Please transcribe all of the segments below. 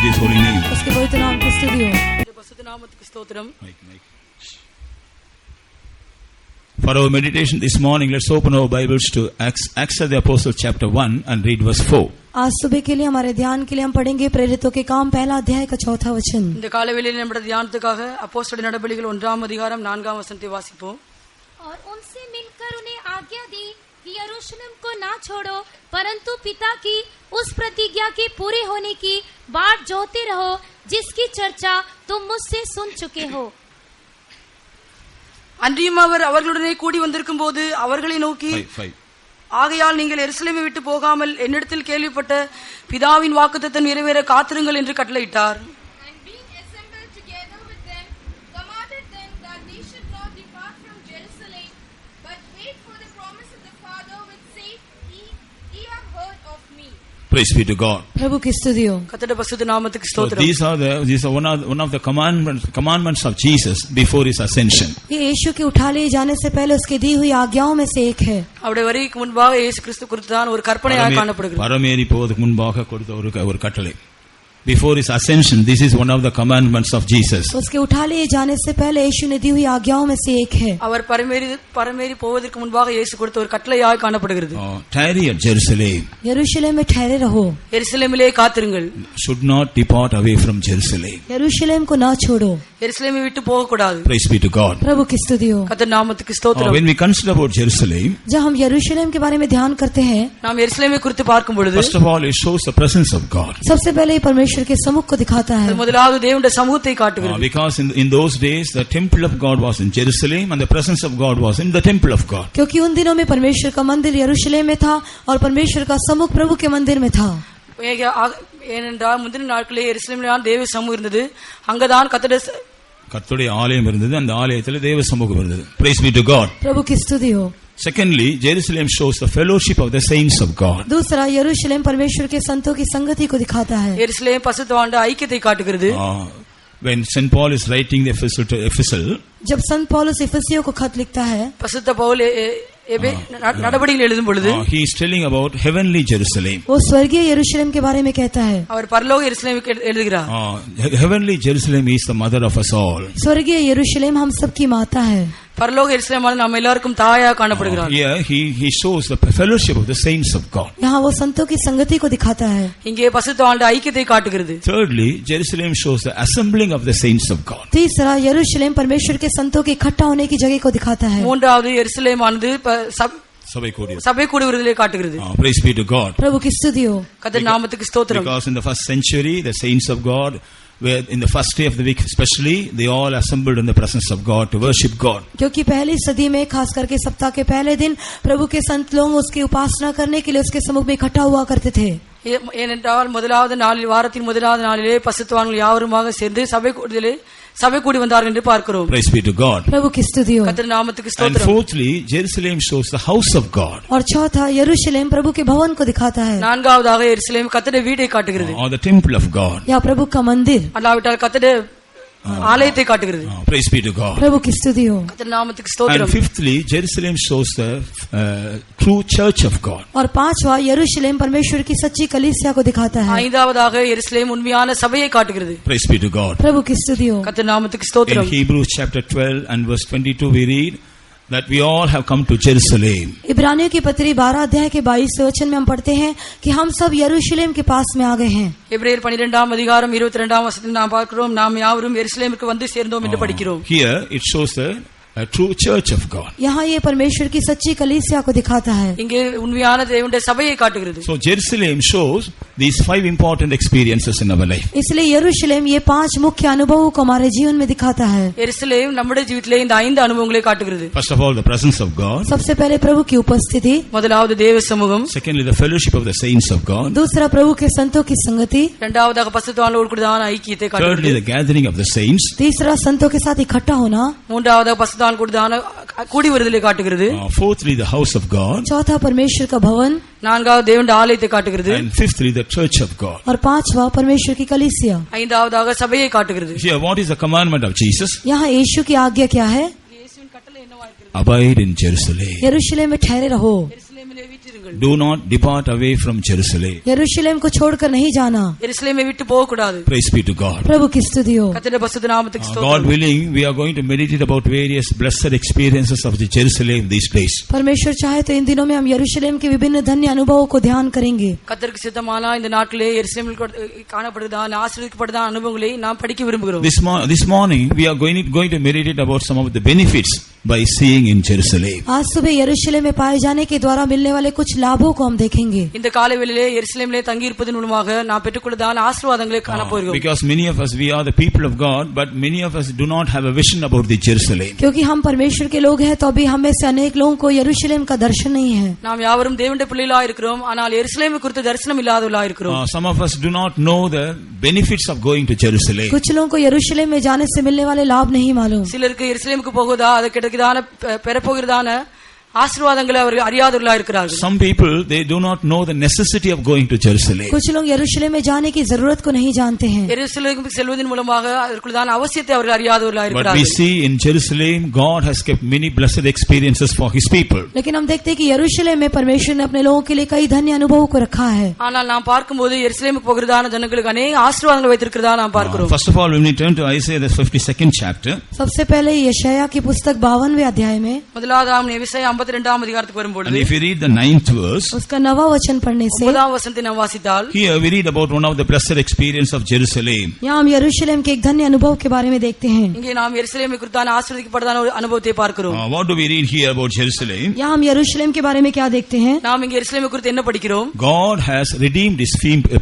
His holy name. उसके पवित्र नाम की स्तुति हो. பரிசுத்த நாமத்துக்கு ஸ்தோத்திரம். For our meditation this morning, let's open our Bibles to Acts of the Apostles chapter 1 and read verse 4. आज सुबह के लिए हमारे ध्यान के लिए हम पढ़ेंगे प्रेरितों के काम पहला अध्याय का चौथा वचन. இந்த காலைவேளையில் நம்முடைய தியானத்துக்காக அப்போஸ்தலர் நடபடிகள் 1ஆம் அதிகாரம் 4ஆம் வசனத்தை வாசிப்போம். और उनसे मिलकर उन्हें आज्ञा दी कि यरूशलेम को ना छोड़ो, परंतु पिता की उस प्रतिज्ञा के पूरे होने की बाट जोहते रहो, जिसकी चर्चा तुम मुझसे सुन चुके हो. அன்றியும் அவர் அவர்களுடனே கூடி வந்திருக்கும் போது அவர்களை நோக்கி, ஆகையால் நீங்கள் எருசலேமை விட்டு போகாமல் என்னிடத்தில் கேள்விப்பட்ட பிதாவின் வாக்குத்தத்தம் நிறைவேற காத்திருங்கள் என்று கட்டளையிட்டார். Praise be to God. प्रभु की स्तुति हो. கர்த்தருடைய பரிசுத்த நாமத்துக்கு ஸ்தோத்திரம். These are one of the commandments of Jesus before his ascension. ये यीशु के उठा लिए जाने से पहले उसके दी हुई आज्ञाओं में से एक है. அவருடைய வரிக்கு முன்பாக இயேசு கிறிஸ்து குறித்து தான் ஒரு கற்பனையாக காணப்படுகிறது. பரமேறி போவதற்கு முன்பாக கொடுத்த ஒரு கட்டளை. Before his ascension, this is one of the commandments of Jesus. उसके उठा लिए जाने से पहले यीशु ने दी हुई आज्ञाओं में से एक है. அவர் பரமேறி போவதற்கு முன்பாக இயேசு கொடுத்த ஒரு கட்டளையாக காணப்படுகிறது. Tarry at Jerusalem. यरूशलेम में ठहरे रहो. எருசலேமிலே காத்திருங்கள். Should not depart away from Jerusalem. यरूशलेम को ना छोड़ो. எருசலேமை விட்டு போக கூடாது. Praise be to God. प्रभु की स्तुति हो. கர்த்தருடைய நாமத்துக்கு ஸ்தோத்திரம். When we consider about Jerusalem, जब हम यरूशलेम के बारे में ध्यान करते हैं, நாம் எருசலேமை குறித்து பார்க்கும் பொழுது, first of all it shows the presence of God. सबसे पहले ये परमेश्वर के सम्मुख को दिखाता है. முதலாவது தேவனுடைய சமூகத்தை காட்டுகிறது. Because in those days the temple of God was in Jerusalem and the presence of God was in the temple of God. क्योंकि उन दिनों में परमेश्वर का मंदिर यरूशलेम में था और परमेश्वर का सम्मुख प्रभु के मंदिर में था. ஏனென்றால் முந்தின நாட்களே எருசலேமில் தேவ சமூகம் இருந்தது, அங்கதான் கர்த்தருடைய ஆலயம் இருந்தது, அந்த ஆலயத்தில் தேவ சமூகம் இருந்தது. Praise be to God. प्रभु की स्तुति हो. Secondly, Jerusalem shows the fellowship of the saints of God. दूसरा, यरूशलेम परमेश्वर के संतों की संगति को दिखाता है. எருசலேம் பரிசுத்தவான்களுடைய ஐக்கியத்தை காட்டுகிறது. When St. Paul is writing the epistle to Ephesus, जब संत पौलुस इफिसियों को खत लिखता है, பரிசுத்த பவுல் நடபடிகள் எழுதும் பொழுது, he is telling about heavenly Jerusalem. वो स्वर्गीय यरूशलेम के बारे में कहता है. அவர் பரலோக எருசலேமுக்கு எழுதுகிறார். Heavenly Jerusalem is the mother of us all. स्वर्गीय यरूशलेम हम सबकी माता है. பரலோக எருசலேமானது நம்ம எல்லாருக்கும் தாயாக காணப்படுகிறார். Here he shows the fellowship of the saints of God. यहाँ वो संतों की संगति को दिखाता है. இங்கே பரிசுத்தவான்களுடைய ஐக்கியத்தை காட்டுகிறது. Thirdly, Jerusalem shows the assembling of the saints of God. तीसरा, यरूशलेम परमेश्वर के संतों के इकट्ठा होने की जगह को दिखाता है. மூன்றாவது, எருசலேமானது சபை கூடுவதிலே காட்டுகிறது. Praise be to God. प्रभु की स्तुति हो. கர்த்தருடைய நாமத்துக்கு ஸ்தோத்திரம். Because in the first century the saints of God where in the first day of the week especially they all assembled in the presence of God to worship God. क्योंकि पहली सदी में खास करके सप्ताह के पहले दिन प्रभु के संत लोग उसकी उपासना करने के लिए उसके सम्मुख में इकट्ठा हुआ करते थे. ஏனென்றால் முதலாவது நாளில், வாரத்தின் முதலாவது நாளிலே பரிசுத்தவான்கள் யாவருமாக சேர்ந்து சபை கூடி வந்தார்கள் என்று பார்க்கிறோம். Praise be to God. प्रभु की स्तुति हो. கர்த்தருடைய நாமத்துக்கு And ஸ்தோத்திரம். fourthly, Jerusalem shows the house of God. और चौथा, यरूशलेम प्रभु के भवन को दिखाता है. நான்காவதாக எருசலேம் கர்த்தருடைய வீட்டை காட்டுகிறது. Or the temple of God. या प्रभु का मंदिर. அல்லாவிட்டால் கர்த்தருடைய ஆலயத்தை காட்டுகிறது. Praise be to God. प्रभु की स्तुति हो. கர்த்தருடைய நாமத்துக்கு ஸ்தோத்திரம். And fifthly, Jerusalem shows the true church of God. और पांचवा, यरूशलेम परमेश्वर की सच्ची कलीसिया को दिखाता है. ஐந்தாவதாக எருசலேம் உண்மையான சபையை காட்டுகிறது. Praise be to God. प्रभु की स्तुति हो. கர்த்தருடைய நாமத்துக்கு ஸ்தோத்திரம். In Hebrews chapter 12 and verse 22 we read that we all have come to Jerusalem. इब्रानियों की पत्री 12 अध्याय के 22 वचन में हम पढ़ते हैं कि हम सब यरूशलेम के पास में आ गए हैं. எபிரேயர் 12ஆம் அதிகாரம் 22ஆம் வசனத்தில் நாம் பார்க்கிறோம், நாம் யாவரும் எருசலேமுக்கு வந்து சேர்ந்தோம் என்று படிக்கிறோம். Here it shows the a true church of God. यहाँ ये परमेश्वर की सच्ची कलीसिया को दिखाता है. இங்கே உண்மையான தேவனுடைய சபையை காட்டுகிறது. So Jerusalem shows these 5 important experiences in our life. इसलिए यरूशलेम ये 5 मुख्य अनुभवों को हमारे जीवन में दिखाता है. எருசலேம் நம்முடைய ஜீவிதத்திலே இந்த 5 அனுபவங்களை காட்டுகிறது. First of all, the presence of God. सबसे पहले प्रभु की उपस्थिति. முதலாவது தேவ சமூகம். Secondly, the fellowship of the saints of God. दूसरा, प्रभु के संतों की संगति. இரண்டாவதாக பரிசுத்தவான்களோடு கூடியதான ஐக்கியத்தை Thirdly, காட்டுகிறது. the gathering of the saints. तीसरा, संतों के साथ इकट्ठा होना. மூன்றாவதாக பரிசுத்தவான்களோடு கூடியதான கூடி வருதலை காட்டுகிறது. Fourthly, the house of God. चौथा, परमेश्वर का भवन. நான்காவது தேவனுடைய ஆலயத்தை காட்டுகிறது. And fifthly, the church of God. और पांचवा, परमेश्वर की कलीसिया. ஐந்தாவதாக சபையை காட்டுகிறது. Here, what is the commandment of Jesus? यहाँ यीशु की आज्ञा क्या है? Abide in Jerusalem. यरूशलेम में ठहरे रहो. இருங்கள். Do not depart away from Jerusalem. यरूशलेम को छोड़कर नहीं जाना. எருசலேமை விட்டு போக கூடாது. Praise be to God. प्रभु की स्तुति हो. கர்த்தருடைய பரிசுத்த நாமத்துக்கு God ஸ்தோத்திரம். willing, we are going to meditate about various blessed experiences of the Jerusalem these days. परमेश्वर चाहे तो इन दिनों में हम यरूशलेम के विभिन्न धन्य अनुभवों को ध्यान करेंगे. கர்த்தருக்கு சித்தமானா இந்த நாட்களே எருசலேமில் காணப்படுதான ஆசீர்வதிக்கப்படுதான அனுபவங்களை நாம் படிக்க விரும்புகிறோம். This morning we are going to meditate about some of the benefits by seeing in Jerusalem. आज सुबह यरूशलेम में पाए जाने के द्वारा मिलने वाले कुछ लाभों को हम देखेंगे. இந்த காலைவேளையிலே எருசலேமிலே தங்கி இருப்பதன் மூலமாக நாம் பெற்றுக்கொள்ளதான ஆசீர்வாதங்களை காண போகிறோம். Because many of us, we are the people of God, but many of us do not have a vision about the Jerusalem. क्योंकि हम परमेश्वर के लोग हैं तो अभी हम में से अनेक लोगों को यरूशलेम का दर्शन नहीं है. நாம் யாவரும் தேவனுடைய பிள்ளைகளாய் இருக்கிறோம், ஆனால் எருசலேமை குறித்து தரிசனம் இல்லாதவர்களாய் இருக்கிறோம். Some of us do not know the benefits of going to Jerusalem. कुछ लोगों को यरूशलेम में जाने से मिलने वाले लाभ नहीं मालूम. சிலருக்கு எருசலேமுக்கு போகுதா அது கிடைக்குதான பெறப்போகிறதான ஆசீர்வாதங்களை அவர்கள் அறியாதவர்களாக இருக்கிறார்கள். Some people, they do not know the necessity of going to Jerusalem. कुछ लोग यरूशलेम में जाने की जरूरत को नहीं जानते हैं. எருசலேமுக்கு செல்வதன் மூலமாக அதற்குள்ளதான அவசியத்தை அவர்கள் அறியாதவர்களாக But we இருக்கிறார்கள். see in Jerusalem, God has kept many blessed experiences for His people. लेकिन हम देखते हैं कि यरूशलेम में परमेश्वर ने अपने लोगों के लिए कई धन्य अनुभवों को रखा है. ஆனால் நாம் பார்க்கும்போது எருசலேமுக்கு போகிறதான ஜனங்களுக்கு अनेक ஆசீர்வாதங்கள் வைத்திருக்கிறதா நாம் பார்க்கிறோம். First of all, when we turn to Isaiah, the 52nd chapter, सबसे पहले यशायाह की पुस्तक 52वें अध्याय में முதலாவது எபிரேயர் 52ஆம் அதிகாரத்துக்கு வரும்போது and if you read the 9th verse, उसका 9वां वचन पढ़ने से 9ஆம் வசனத்தை நாம் வாசித்தால் here we read about one of the blessed experience of Jerusalem. यहाँ हम यरूशलेम के एक धन्य अनुभव के बारे में देखते हैं. இங்கே நாம் எருசலேமை குறித்தான ஆசீர்வதிக்கப்பட்டதான ஒரு அனுபவத்தை பார்க்கிறோம். What do we read here about Jerusalem? यहाँ हम यरूशलेम के बारे में क्या देखते हैं? நாம் இங்கே எருசலேமை குறித்து என்ன படிக்கிறோம்? God has redeemed His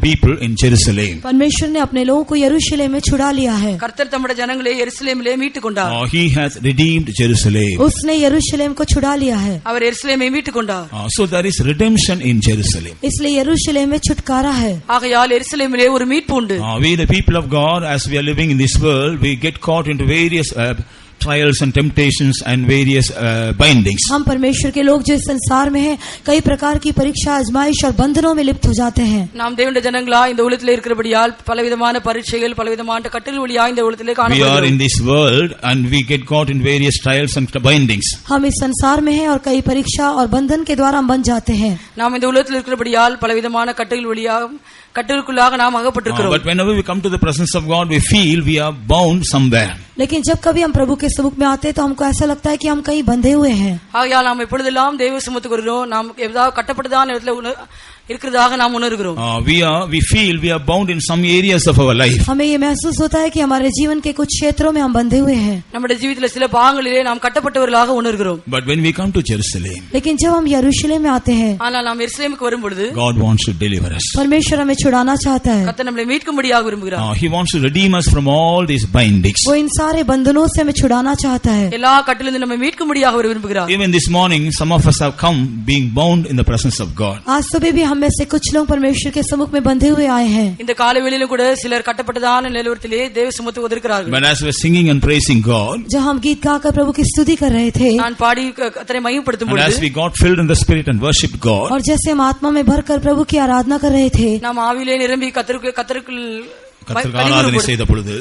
people in Jerusalem. परमेश्वर ने अपने लोगों को यरूशलेम में छुड़ा लिया है. கர்த்தர் தம்முடைய ஜனங்களை எருசலேமிலே மீட்டுக் கொண்டார். He has redeemed Jerusalem. उसने यरूशलेम को छुड़ा लिया है. அவர் எருசலேமை மீட்டுக் கொண்டார். So there is redemption in Jerusalem. इसलिए यरूशलेम में छुटकारा है. ஆகையால் எருசலேமிலே ஒரு மீட்பு உண்டு. We the people of God, as we are living in this world, we get caught into various trials and temptations and various bindings. हम परमेश्वर के लोग जो इस संसार में हैं कई प्रकार की परीक्षा आजमाइश और बंधनों में लिप्त हो जाते हैं. நாம் தேவனுடைய ஜனங்களா இந்த உலகத்திலே இருக்கிறபடியால் பலவிதமான பரீட்சைகள் பலவிதமான கட்டுகள் வழியா இந்த உலகத்திலே We are காணப்படுகிறோம். in this world and we get caught in various trials and bindings. हम इस संसार में हैं और कई परीक्षा और बंधन के द्वारा हम बन जाते हैं. நாம் இந்த உலகத்தில் இருக்கிறபடியால் பலவிதமான கட்டுகள் வழியா கட்டுகளுக்குள்ளாக நாம் அகப்பட்டிருக்கிறோம். But whenever we come to the presence of God, we feel we are bound somewhere. लेकिन जब कभी हम प्रभु के समुख में आते हैं तो हमको ऐसा लगता है कि हम कहीं बंधे हुए हैं. ஆகையால் நாம் எப்பொழுதெல்லாம் தேவ சமூகத்துக்கு வருகிறோம் நாம் ஏதாவது கட்டப்பட்டதான இடத்துல இருக்கிறதாக நாம் உணர்கிறோம். We feel we are bound in some areas of our life. हमें ये महसूस होता है कि हमारे जीवन के कुछ क्षेत्रों में हम बंधे हुए हैं. நம்முடைய ஜீவிதத்திலே சில பாகங்களிலே நாம் கட்டப்பட்டவர்களாக உணர்கிறோம். But when we come to Jerusalem, लेकिन जब हम यरूशलेम में आते हैं ஆனால் நாம் எருசலேமுக்கு வரும்பொழுது God wants to deliver us. परमेश्वर हमें छुड़ाना चाहता है. கர்த்தர் நம்மை மீட்கும்படியாக விரும்புகிறார். He wants to redeem us from all these bindings. वो इन सारे बंधनों से हमें छुड़ाना चाहता है. எல்லா கட்டிலிருந்து நம்மை மீட்கும்படியாக அவர் விரும்புகிறார். Even this morning, some of us have come being bound in the presence of God. आज सुबह भी हम में से कुछ लोग परमेश्वर के सम्मुख में बंधे हुए आए हैं. இந்த காலைவேளையிலும் கூட சிலர் கட்டப்பட்டதான நிலவரத்திலே தேவ சமூகத்துக்கு வந்திருக்கிறார்கள். But as we are singing and praising God, जब हम गीत गाकर प्रभु की स्तुति कर रहे थे நான் பாடி கர்த்தரை மகிமைப்படுத்தும் and as பொழுது we got filled in the Spirit and worshipped God, और जैसे हम आत्मा में भरकर प्रभु की आराधना कर रहे थे நாம் ஆவியிலே நிரம்பி கர்த்தருக்கு ஆராதனை செய்த பொழுது,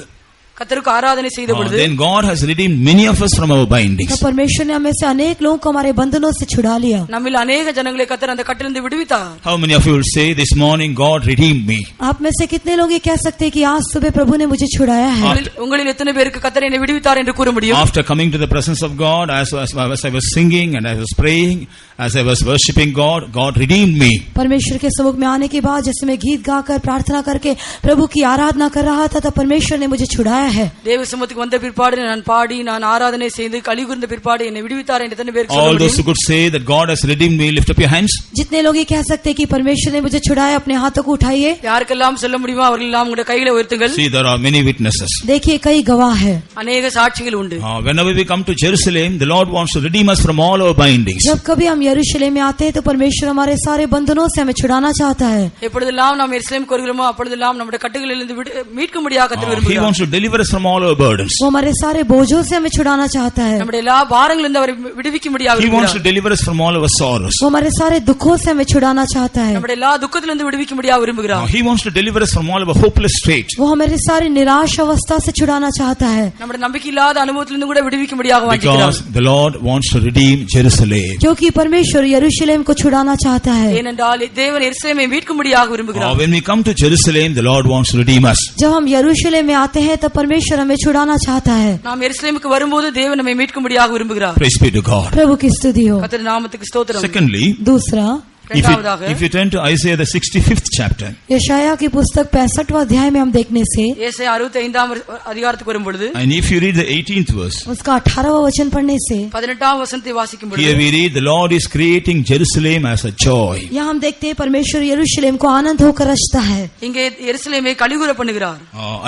கர்த்தருக்கு ஆராதனை செய்த பொழுது then God has redeemed many of us from our bindings. तो परमेश्वर ने हमें से अनेक लोगों को हमारे बंधनों से छुड़ा लिया. நம்மில் अनेक ஜனங்களை கர்த்தர் அந்த கட்டிலிருந்து விடுவித்தார். How many of you will say this morning God redeemed me? आप में से कितने लोग ये कह सकते हैं कि आज सुबह प्रभु ने मुझे छुड़ाया है? உங்களில் எத்தனை பேருக்கு கர்த்தர் என்னை விடுவித்தார் என்று கூற முடியும்? After coming to the presence of God, as I was singing and I was praying, as I was worshipping God, God redeemed me. परमेश्वर के सम्मुख में आने के बाद जैसे मैं गीत गाकर प्रार्थना करके प्रभु की आराधना कर रहा था तब परमेश्वर ने मुझे छुड़ाया है. தேவ சமூகத்துக்கு வந்த பிற்பாடு நான் பாடி நான் ஆராதனை செய்து கலிகூர்ந்த பிற்பாடு என்னை விடுவித்தார் என்று எத்தனை பேருக்கு சொல்ல All those முடியும்? who could say that God has redeemed me, lift up your hands. जितने लोग ये कह सकते हैं कि परमेश्वर ने मुझे छुड़ाया अपने हाथों को उठाइए. யாருக்கெல்லாம் சொல்ல முடியுமோ அவர்கள் எல்லாம் உங்களுடைய கைகளை உயர்த்துங்கள். See, there are many witnesses. देखिए कई गवाह है. अनेक சாட்சிகள் உண்டு. Whenever we come to Jerusalem, the Lord wants to redeem us from all our bindings. जब कभी हम यरूशलेम में आते हैं तो परमेश्वर हमारे सारे बंधनों से हमें छुड़ाना चाहता है. எப்பொழுதெல்லாம் நாம் எருசலேமுக்கு வருகிறோமோ அப்பொழுதெல்லாம் நம்முடைய கட்டுகளிலிருந்து மீட்கும்படியாக கர்த்தர் He விரும்புகிறார். wants to deliver deliver us from all our burdens. वो हमारे सारे बोझों से हमें छुड़ाना चाहता है। நம்முடைய எல்லா பாரங்களிலிருந்து அவரை விடுவிக்கும்படியாக He wants to விரும்புகிறார். deliver us from all our sorrows. वो हमारे सारे दुखों से हमें छुड़ाना चाहता है। நம்முடைய எல்லா துக்கத்திலிருந்து விடுவிக்கும்படியாக விரும்புகிறார். He wants to deliver us from all our hopeless state. वो हमारी सारी निराश अवस्था से छुड़ाना चाहता है। நம்முடைய நம்பிக்கையில்லாத அனுபவத்திலிருந்து கூட விடுவிக்கும்படியாக வாஞ்சிக்கிறார். Because the Lord wants to redeem Jerusalem. क्योंकि परमेश्वर यरूशलेम को छुड़ाना चाहता है। ஏனென்றால் தேவன் எருசலேமை மீட்கும்படியாக விரும்புகிறார். When we come to Jerusalem, the Lord wants to redeem us. जब हम यरूशलेम में आते हैं तब परमेश्वर हमें छुड़ाना चाहता है। நாம் எருசலேமுக்கு வரும்போது தேவன் நம்மை மீட்கும்படியாக விரும்புகிறார். Praise be to God. प्रभु की स्तुति हो। கர்த்தருடைய நாமத்துக்கு ஸ்தோத்திரம். Secondly, दूसरा, if you turn to Isaiah the 65th chapter, यशायाह की पुस्तक 65वां अध्याय में हम देखने से ஏசாயா 65ஆம் அதிகாரத்துக்கு வரும்பொழுது and if you read the 18th verse, उसका 18वां वचन पढ़ने से 18ஆம் வசனத்தை வாசிக்கும் பொழுது here we read, the Lord is creating Jerusalem as a joy. यहाँ हम देखते हैं परमेश्वर यरूशलेम को आनंद होकर रचता है। இங்கே எருசலேமை கலிகூர பண்ணுகிறார்.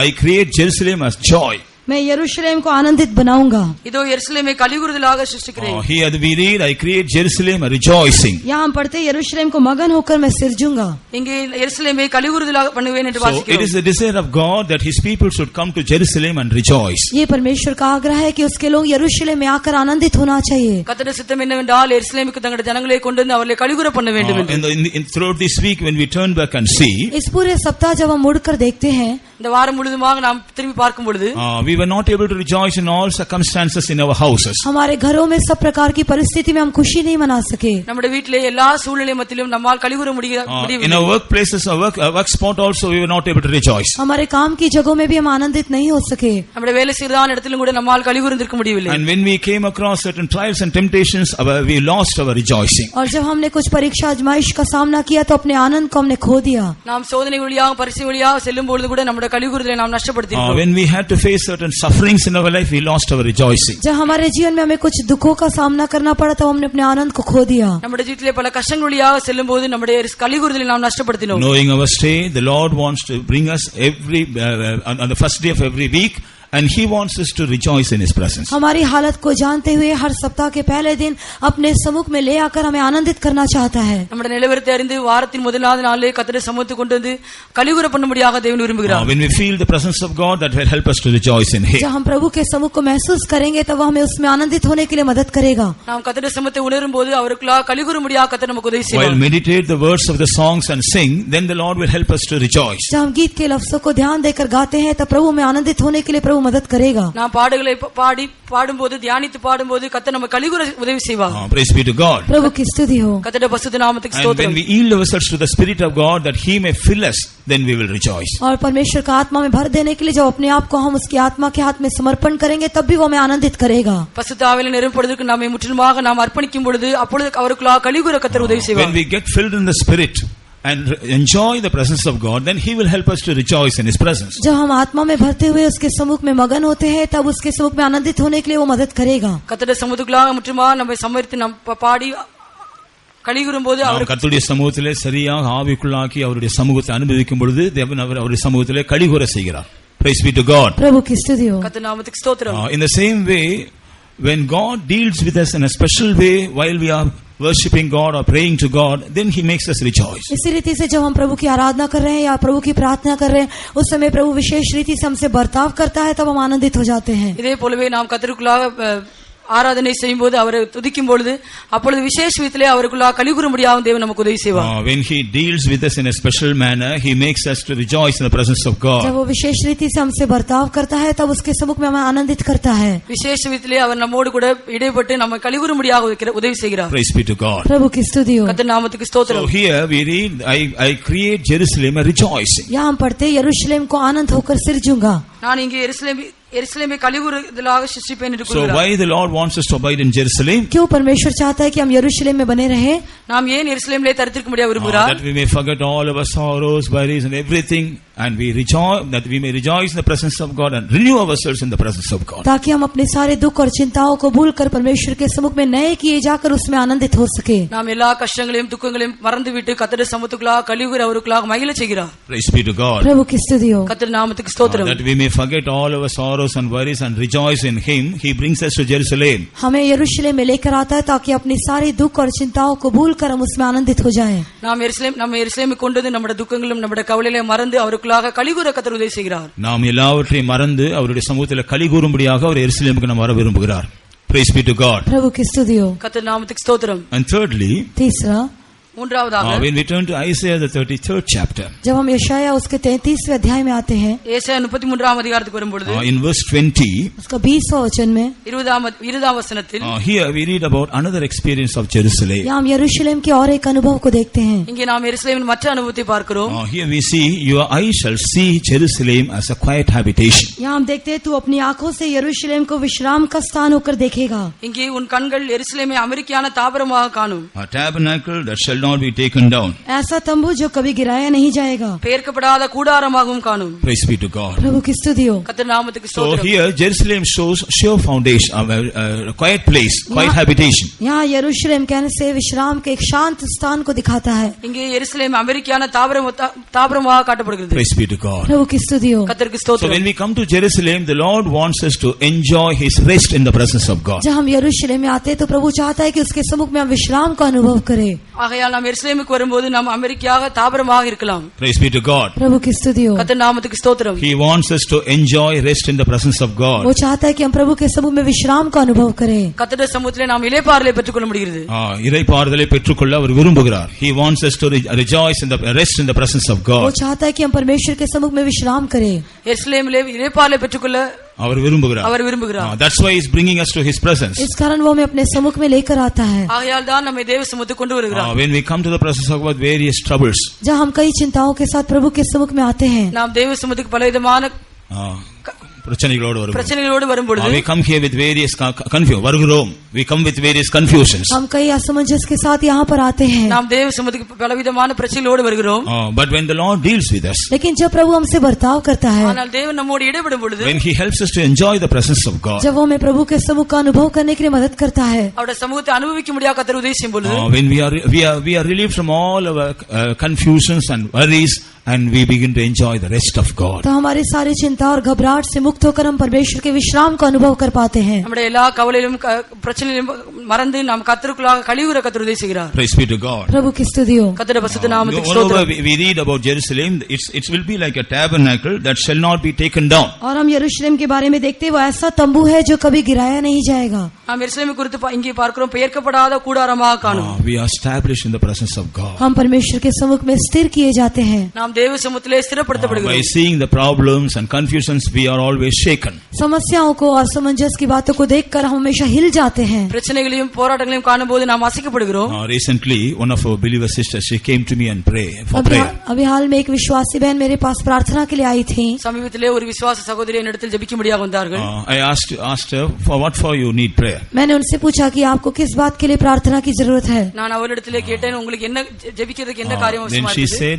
I create Jerusalem as joy. मैं यरूशलेम को आनंदित बनाऊंगा। இதோ எருசலேமை கலிகூறுதலாக சிருஷ்டிக்கிறேன். Here we read, I create Jerusalem a rejoicing. यहाँ हम पढ़ते हैं यरूशलेम को मगन होकर मैं सिरजूंगा। இங்கே எருசலேமை கலிகூறுதலாக பண்ணுவேன் என்று So it வாசிக்கிறோம். is the desire of God that His people should come to Jerusalem and rejoice. ये परमेश्वर का आग्रह है कि उसके लोग यरूशलेम में आकर आनंदित होना चाहिए। கர்த்தருடைய சித்தம் என்னவென்றால் எருசலேமுக்கு தங்களுடைய ஜனங்களை கொண்டு வந்து அவர்களை கலிகூர பண்ண வேண்டும் என்று. Throughout this week, when we turn back and see, इस पूरे सप्ताह जब हम मुड़कर देखते हैं, இந்த வாரம் முழுதுமாக நாம் திரும்பி பார்க்கும் பொழுது we were not able to rejoice in all circumstances in our houses. हमारे घरों में सब प्रकार की परिस्थिति में हम खुशी नहीं मना सके। நம்முடைய வீட்டிலே எல்லா சூழ்நிலை மத்தியிலும் நம்மால் கலிகூர In முடியவில்லை. our workplaces, our work spot also, we were not able to rejoice. हमारे काम की जगहों में भी हम आनंदित नहीं हो सके। நம்முடைய வேலை செய்யறான இடத்திலும் கூட நம்மால் கலிகூர்ந்திருக்க முடியவில்லை. And when we came across certain trials and temptations, we lost our rejoicing. और जब हमने कुछ परीक्षा आजमाइश का सामना किया तो अपने आनंद को हमने खो दिया। நாம் சோதனை வழியாக பரிசு வழியாக செல்லும் பொழுது கூட நம்முடைய கலிகூர்தலை நாம் நஷ்டப்படுத்தினோம். When we had to face certain sufferings in our life, we lost our rejoicing. जब हमारे जीवन में हमें कुछ दुखों का सामना करना पड़ा तो हमने अपने आनंद को खो दिया। நம்முடைய ஜீவிதத்திலே பல கஷ்டங்கள் வழியாக செல்லும் போது நம்முடைய கலிகூர்தலை நாம் நஷ்டப்படுத்தினோம். Knowing our state, the Lord wants to bring us on the first day of every week, and He wants us to rejoice in His presence. हमारी हालत को जानते हुए हर सप्ताह के पहले दिन अपने सम्मुख में ले आकर हमें आनंदित करना चाहता है। நம்முடைய நிலவரத்தை அறிந்து வாரத்தின் முதலாவது நாளிலே கர்த்தருடைய சமூகத்துக்கு கொண்டு வந்து கலிகூர பண்ணும்படியாக தேவன் விரும்புகிறார். When we feel the presence of God, that will help us to rejoice in Him. जब हम प्रभु के सम्मुख को महसूस करेंगे तब हमें उसमें आनंदित होने के लिए मदद करेगा। நாம் கர்த்தருடைய சமூகத்தை உணரும் போது அவருக்குள்ள கலிகூரும்படியாக கர்த்தர் நமக்கு உதவி செய்வார். While meditate the words of the songs and sing, then the Lord will help us to rejoice. जब हम गीत के लफ्जों को ध्यान देकर गाते हैं तब प्रभु में आनंदित होने के लिए प्रभु मदद करेगा। நாம் பாடுகளை பாடும்போது தியானித்து பாடும்போது கர்த்தர் நமக்கு கலிகூர உதவி செய்வார். Praise be to God. प्रभु की स्तुति हो। கர்த்தருடைய பரிசுத்த நாமத்துக்கு And ஸ்தோத்திரம். when we yield ourselves to the Spirit of God that He may fill us, then we will rejoice. और परमेश्वर का आत्मा में भर देने के लिए जब अपने आप को हम उसकी आत्मा के हाथ में समर्पण करेंगे तब भी वो हमें आनंदित करेगा। பரிசுத்த ஆவியிலே நிரம்பப்படுவதற்கு நம்மை முற்றிலுமாக நாம் அர்ப்பணிக்கும் பொழுது அப்பொழுது அவருக்குள்ள கலிகூர கர்த்தர் உதவி செய்வார். When we get filled in the Spirit and enjoy the presence of God, then He will help us to rejoice in His presence. जब हम आत्मा में भरते हुए उसके सम्मुख में मगन होते हैं तब उसके सम्मुख में आनंदित होने के लिए वो मदद करेगा। கர்த்தருடைய சமூகத்துக்குள்ளாக முற்றிலுமாக நம்மை சமர்ப்பித்து நாம் பாடி கலிகூரும் போது அவர் கர்த்தருடைய சமூகத்திலே சரியாக ஆவிக்குள்ளாக்கி அவருடைய சமூகத்தை அனுபவிக்கும் பொழுது தேவன் அவருடைய சமூகத்திலே கலிகூர செய்கிறார். Praise be to God. प्रभु की स्तुति हो। கர்த்தர் நாமத்துக்கு ஸ்தோத்திரம். In the same way, when God deals with us in a special way while we are worshipping God or praying to God, then He makes us rejoice. इसी रीति से जब हम प्रभु की आराधना कर रहे हैं या प्रभु की प्रार्थना कर रहे हैं उस समय प्रभु विशेष रीति से हमसे बर्ताव करता है तब हम आनंदित हो जाते हैं। இதே போலவே நாம் கர்த்தருக்குள்ளாக ஆராதனை செய்யும் போது அவரை துதிக்கும் பொழுது அப்பொழுது விசேஷ விதத்திலே அவருக்குள்ள கலிகூரும்படியாக தேவன் நமக்கு உதவி செய்வார். When He deals with us in a special manner, He makes us to rejoice in the presence of God. जब वो विशेष रीति से हमसे बर्ताव करता है तब उसके सम्मुख में हमें आनंदित करता है। விசேஷ விதத்திலே அவர் நம்மோடு கூட இடைப்பட்டு நம்ம கலிகூரும்படியாக உதவி செய்கிறார். Praise be to God. प्रभु की स्तुति हो। கர்த்தர் நாமத்துக்கு So ஸ்தோத்திரம். here we read, I create Jerusalem a rejoicing. यहाँ हम पढ़ते यरूशलेम को आनंद होकर सिरजूंगा। நான் இங்கே எருசலேமை கலிகூருதலாக சிருஷ்டிப்பேன் என்று So கூறுகிறார். why the Lord wants us to abide in Jerusalem? क्यों परमेश्वर चाहता है कि हम यरूशलेम में बने रहें? நாம் ஏன் எருசலேமிலே தரித்திருக்கும்படியாக விரும்புகிறார்? That we may forget all our sorrows, worries and everything, and we rejoice, that we may rejoice in the presence of God and renew ourselves in the presence of God. ताकि हम अपने सारे दुख और चिंताओं को भूलकर परमेश्वर के सम्मुख में नए किए जाकर उसमें आनंदित हो सके। நாம் எல்லா கஷ்டங்களையும் துக்கங்களையும் மறந்துவிட்டு கர்த்தருடைய சமூகத்துக்குள்ளாக கலிகூர அவருக்குள்ளாக மகிழ செய்கிறார். Praise be to God. प्रभु की स्तुति हो। கர்த்தர் நாமத்துக்கு ஸ்தோத்திரம். That we may forget all our sorrows and worries and rejoice in Him. He brings us to Jerusalem. हमें यरूशलेम में लेकर आता है ताकि अपनी सारी दुख और चिंताओं को भूलकर हम उसमें आनंदित हो जाएं। நாம் எருசலேமுக்கு கொண்டு வந்து நம்முடைய துக்கங்களும் நம்முடைய கவலைகளையும் மறந்து அவருக்குள்ள கர்த்தருக்குள்ளாக கலிகூர கர்த்தர் உதவி செய்கிறார். நாம் எல்லாவற்றையும் மறந்து அவருடைய சமூகத்தில் கலிகூரும்படியாக அவர் எருசலேமுக்கு நாம் வர விரும்புகிறார். Praise be to God. प्रभु की स्तुति हो. கர்த்தர் நாமத்துக்கு ஸ்தோத்திரம். And thirdly, तीसरा, மூன்றாவதாக when we turn to Isaiah the 33rd chapter, जब हम यशाया उसके 33वें अध्याय में आते हैं, ஏசாயா 33ஆம் அதிகாரத்துக்கு வரும்பொழுது in verse 20, उसका 20वां वचन में 20ஆம் வசனத்தில் here we read about another experience of Jerusalem. यहाँ हम यरूशलेम के और एक अनुभव को देखते हैं. இங்கே நாம் எருசலேமின் மற்ற அனுபவத்தை பார்க்கிறோம். Here we see, your eyes shall see Jerusalem as a quiet habitation. यहाँ हम देखते हैं तू अपनी आंखों से यरूशलेम को विश्राम का स्थान होकर देखेगा. இங்கே உன் கண்கள் எருசலேமை அமைதியான தாபரமாக காணும். A tabernacle that shall not be taken down. ऐसा तंबू जो कभी गिराया नहीं जाएगा. பெயர்க்கப்படாத கூடாரமாகவும் காணும். Praise be to God. प्रभु की स्तुति हो. கர்த்தர் நாமத்துக்கு So ஸ்தோத்திரம். here Jerusalem shows sure foundation, a quiet place, quiet habitation. यहाँ यरूशलेम कहने से विश्राम के एक शांत स्थान को दिखाता है. இங்கே எருசலேம் அமைதியான தாபரமாக காட்டப்படுகிறது. Praise be to God. प्रभु की स्तुति हो. கர்த்தருக்கு So ஸ்தோத்திரம். when we come to Jerusalem, the Lord wants us to enjoy His rest in the presence of God. जब हम यरूशलेम में आते हैं तो प्रभु चाहता है कि उसके सम्मुख में हम विश्राम का अनुभव करें. ஆகையால் நாம் எருசலேமுக்கு வரும்போது நாம் அமெரிக்காக தாபரமாக இருக்கலாம். Praise be to God. प्रभु की स्तुति हो. கர்த்தர் நாமத்துக்கு ஸ்தோத்திரம். He wants us to enjoy rest in the presence of God. वो चाहता है कि हम प्रभु के सम्मुख में विश्राम का अनुभव करें. கர்த்தருடைய சமூகத்திலே நாம் இளைப்பாறுதலை பெற்றுக்கொள்ள முடிகிறது. இளைப்பாறுதலை பெற்றுக்கொள்ள அவர் விரும்புகிறார். He wants us to rejoice in the rest in the presence of वो God. चाहता है कि हम परमेश्वर के सम्मुख में विश्राम करें. எருசலேமிலே இளைப்பாறுதலை பெற்றுக்கொள்ள அவர் விரும்புகிறார். That's why he is bringing us to his presence. इस कारण वो हमें अपने सम्मुख में लेकर आता है. ஆகையால் தான் நம்மை தேவ சமூகத்துக்கு கொண்டு வருகிறார். When we come to the presence of God, various troubles, जब हम कई चिंताओं के साथ प्रभु के सम्मुख में आते हैं, நாம் தேவ சமூகத்துக்கு பலவிதமான பிரச்சனைகளோடு வரும்பொழுது we come here with various வருகிறோம். We come with various confusions. हम कई असमंजस के साथ यहाँ पर आते हैं. நாம் தேவ சமூகத்துக்கு பலவிதமான பிரச்சனைகளோடு வருகிறோம். But when the Lord deals with us, लेकिन जब प्रभु हमसे बर्ताव करता है, ஆனால் தேவன் நம்மோடு இடைபடும் பொழுது, when he helps us to enjoy the presence of God, जब वो हमें प्रभु के सम्मुख का अनुभव करने के लिए मदद करता है, அவருடைய சமூகத்தை அனுபவிக்க முடியாத கர்த்தர் உதவி செய்யும் பொழுது, when we are relieved from all our confusions and worries, and we begin to enjoy the rest of God. तो हमारी सारी चिंता और घबराहट से मुक्त होकर हम परमेश्वर के विश्राम का अनुभव कर पाते हैं. நம்முடைய எல்லா கவலையிலும் பிரச்சனையிலும் மறந்து நாம் கர்த்தருக்குள்ளாக கலிகூர கர்த்தர் உதவி செய்கிறார். Praise be to God. प्रभु की स्तुति हो. கர்த்தருடைய பரிசுத்த நாமத்துக்கு Moreover, ஸ்தோத்திரம். we read about Jerusalem, it will be like a tabernacle that shall not be taken down. और हम यरूशलेम के बारे में देखते हैं, वो ऐसा तंबू है जो कभी गिराया नहीं जाएगा. நாம் எருசலேமை குறித்து இங்கே பார்க்கிறோம், பெயர்க்கப்படாத கூடாரமாக காணும். We are established in the presence of God. हम परमेश्वर के सम्मुख में स्थिर किए जाते हैं. நாம் தேவ சமூகத்திலே ஸ்திரப்படுத்தப்படுகிறோம். By seeing the problems and confusions, we are always shaken. समस्याओं को और असमंजस की बातों को देखकर हम हमेशा हिल जाते हैं. பிரச்சனைகளையும் போராட்டங்களையும் காணும்போது நாம் அசைக்கப்படுகிறோம். Recently, one of our believer sisters, she came to me and for prayer. अभी हाल में एक विश्वासी बहन मेरे पास प्रार्थना के लिए आई थी. சமீபத்திலே ஒரு விசுவாச சகோதரி என்னிடத்தில் ஜெபிக்கும்படியாக வந்தார்கள். I asked her for you need prayer. मैंने उनसे पूछा कि आपको किस बात के लिए प्रार्थना की जरूरत है. நான் அவளிடத்திலே கேட்டேன், உங்களுக்கு என்ன ஜெபிக்கிறதுக்கு என்ன காரியம் அவசியமா Then she இருக்குது? said,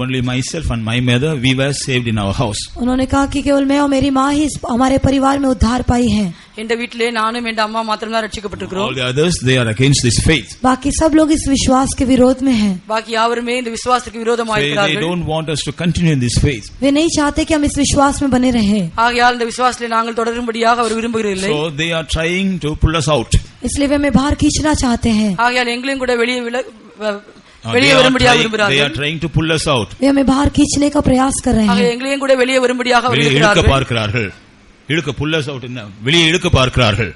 only myself and my mother, we were saved in our house. उन्होंने कहा कि केवल मैं और मेरी माँ ही हमारे परिवार में उद्धार पाई हैं. என்ற வீட்டிலே நானும் என் அம்மா மாத்திரம் தான் ரட்சிக்கப்பட்டிருக்கிறோம். All the others, they are against this faith. बाकी सब लोग इस विश्वास के विरोध में हैं. பாக்கி யாவருமே இந்த விசுவாசத்துக்கு விரோதமாக They இருக்கிறார்கள். don't want us to continue in this faith. वे नहीं चाहते कि हम इस विश्वास में बने रहें. ஆகையால் இந்த விசுவாசத்திலே நாங்கள் தொடரும்படியாக அவர் விரும்புகிறதில்லை. So they are trying to pull us out. इसलिए वे हमें बाहर खींचना चाहते हैं. ஆகையால் எங்களையும் கூட வெளியே வரும்படியாக They are விரும்புகிறார்கள். trying to pull us out. वे हमें बाहर खींचने का प्रयास कर रहे ஆகையால் हैं. எங்களையும் கூட வெளியே வரும்படியாக வெளியே இழுக்க விரும்புகிறார்கள். பார்க்கிறார்கள். pull us out, வெளியே இழுக்க பார்க்கிறார்கள்.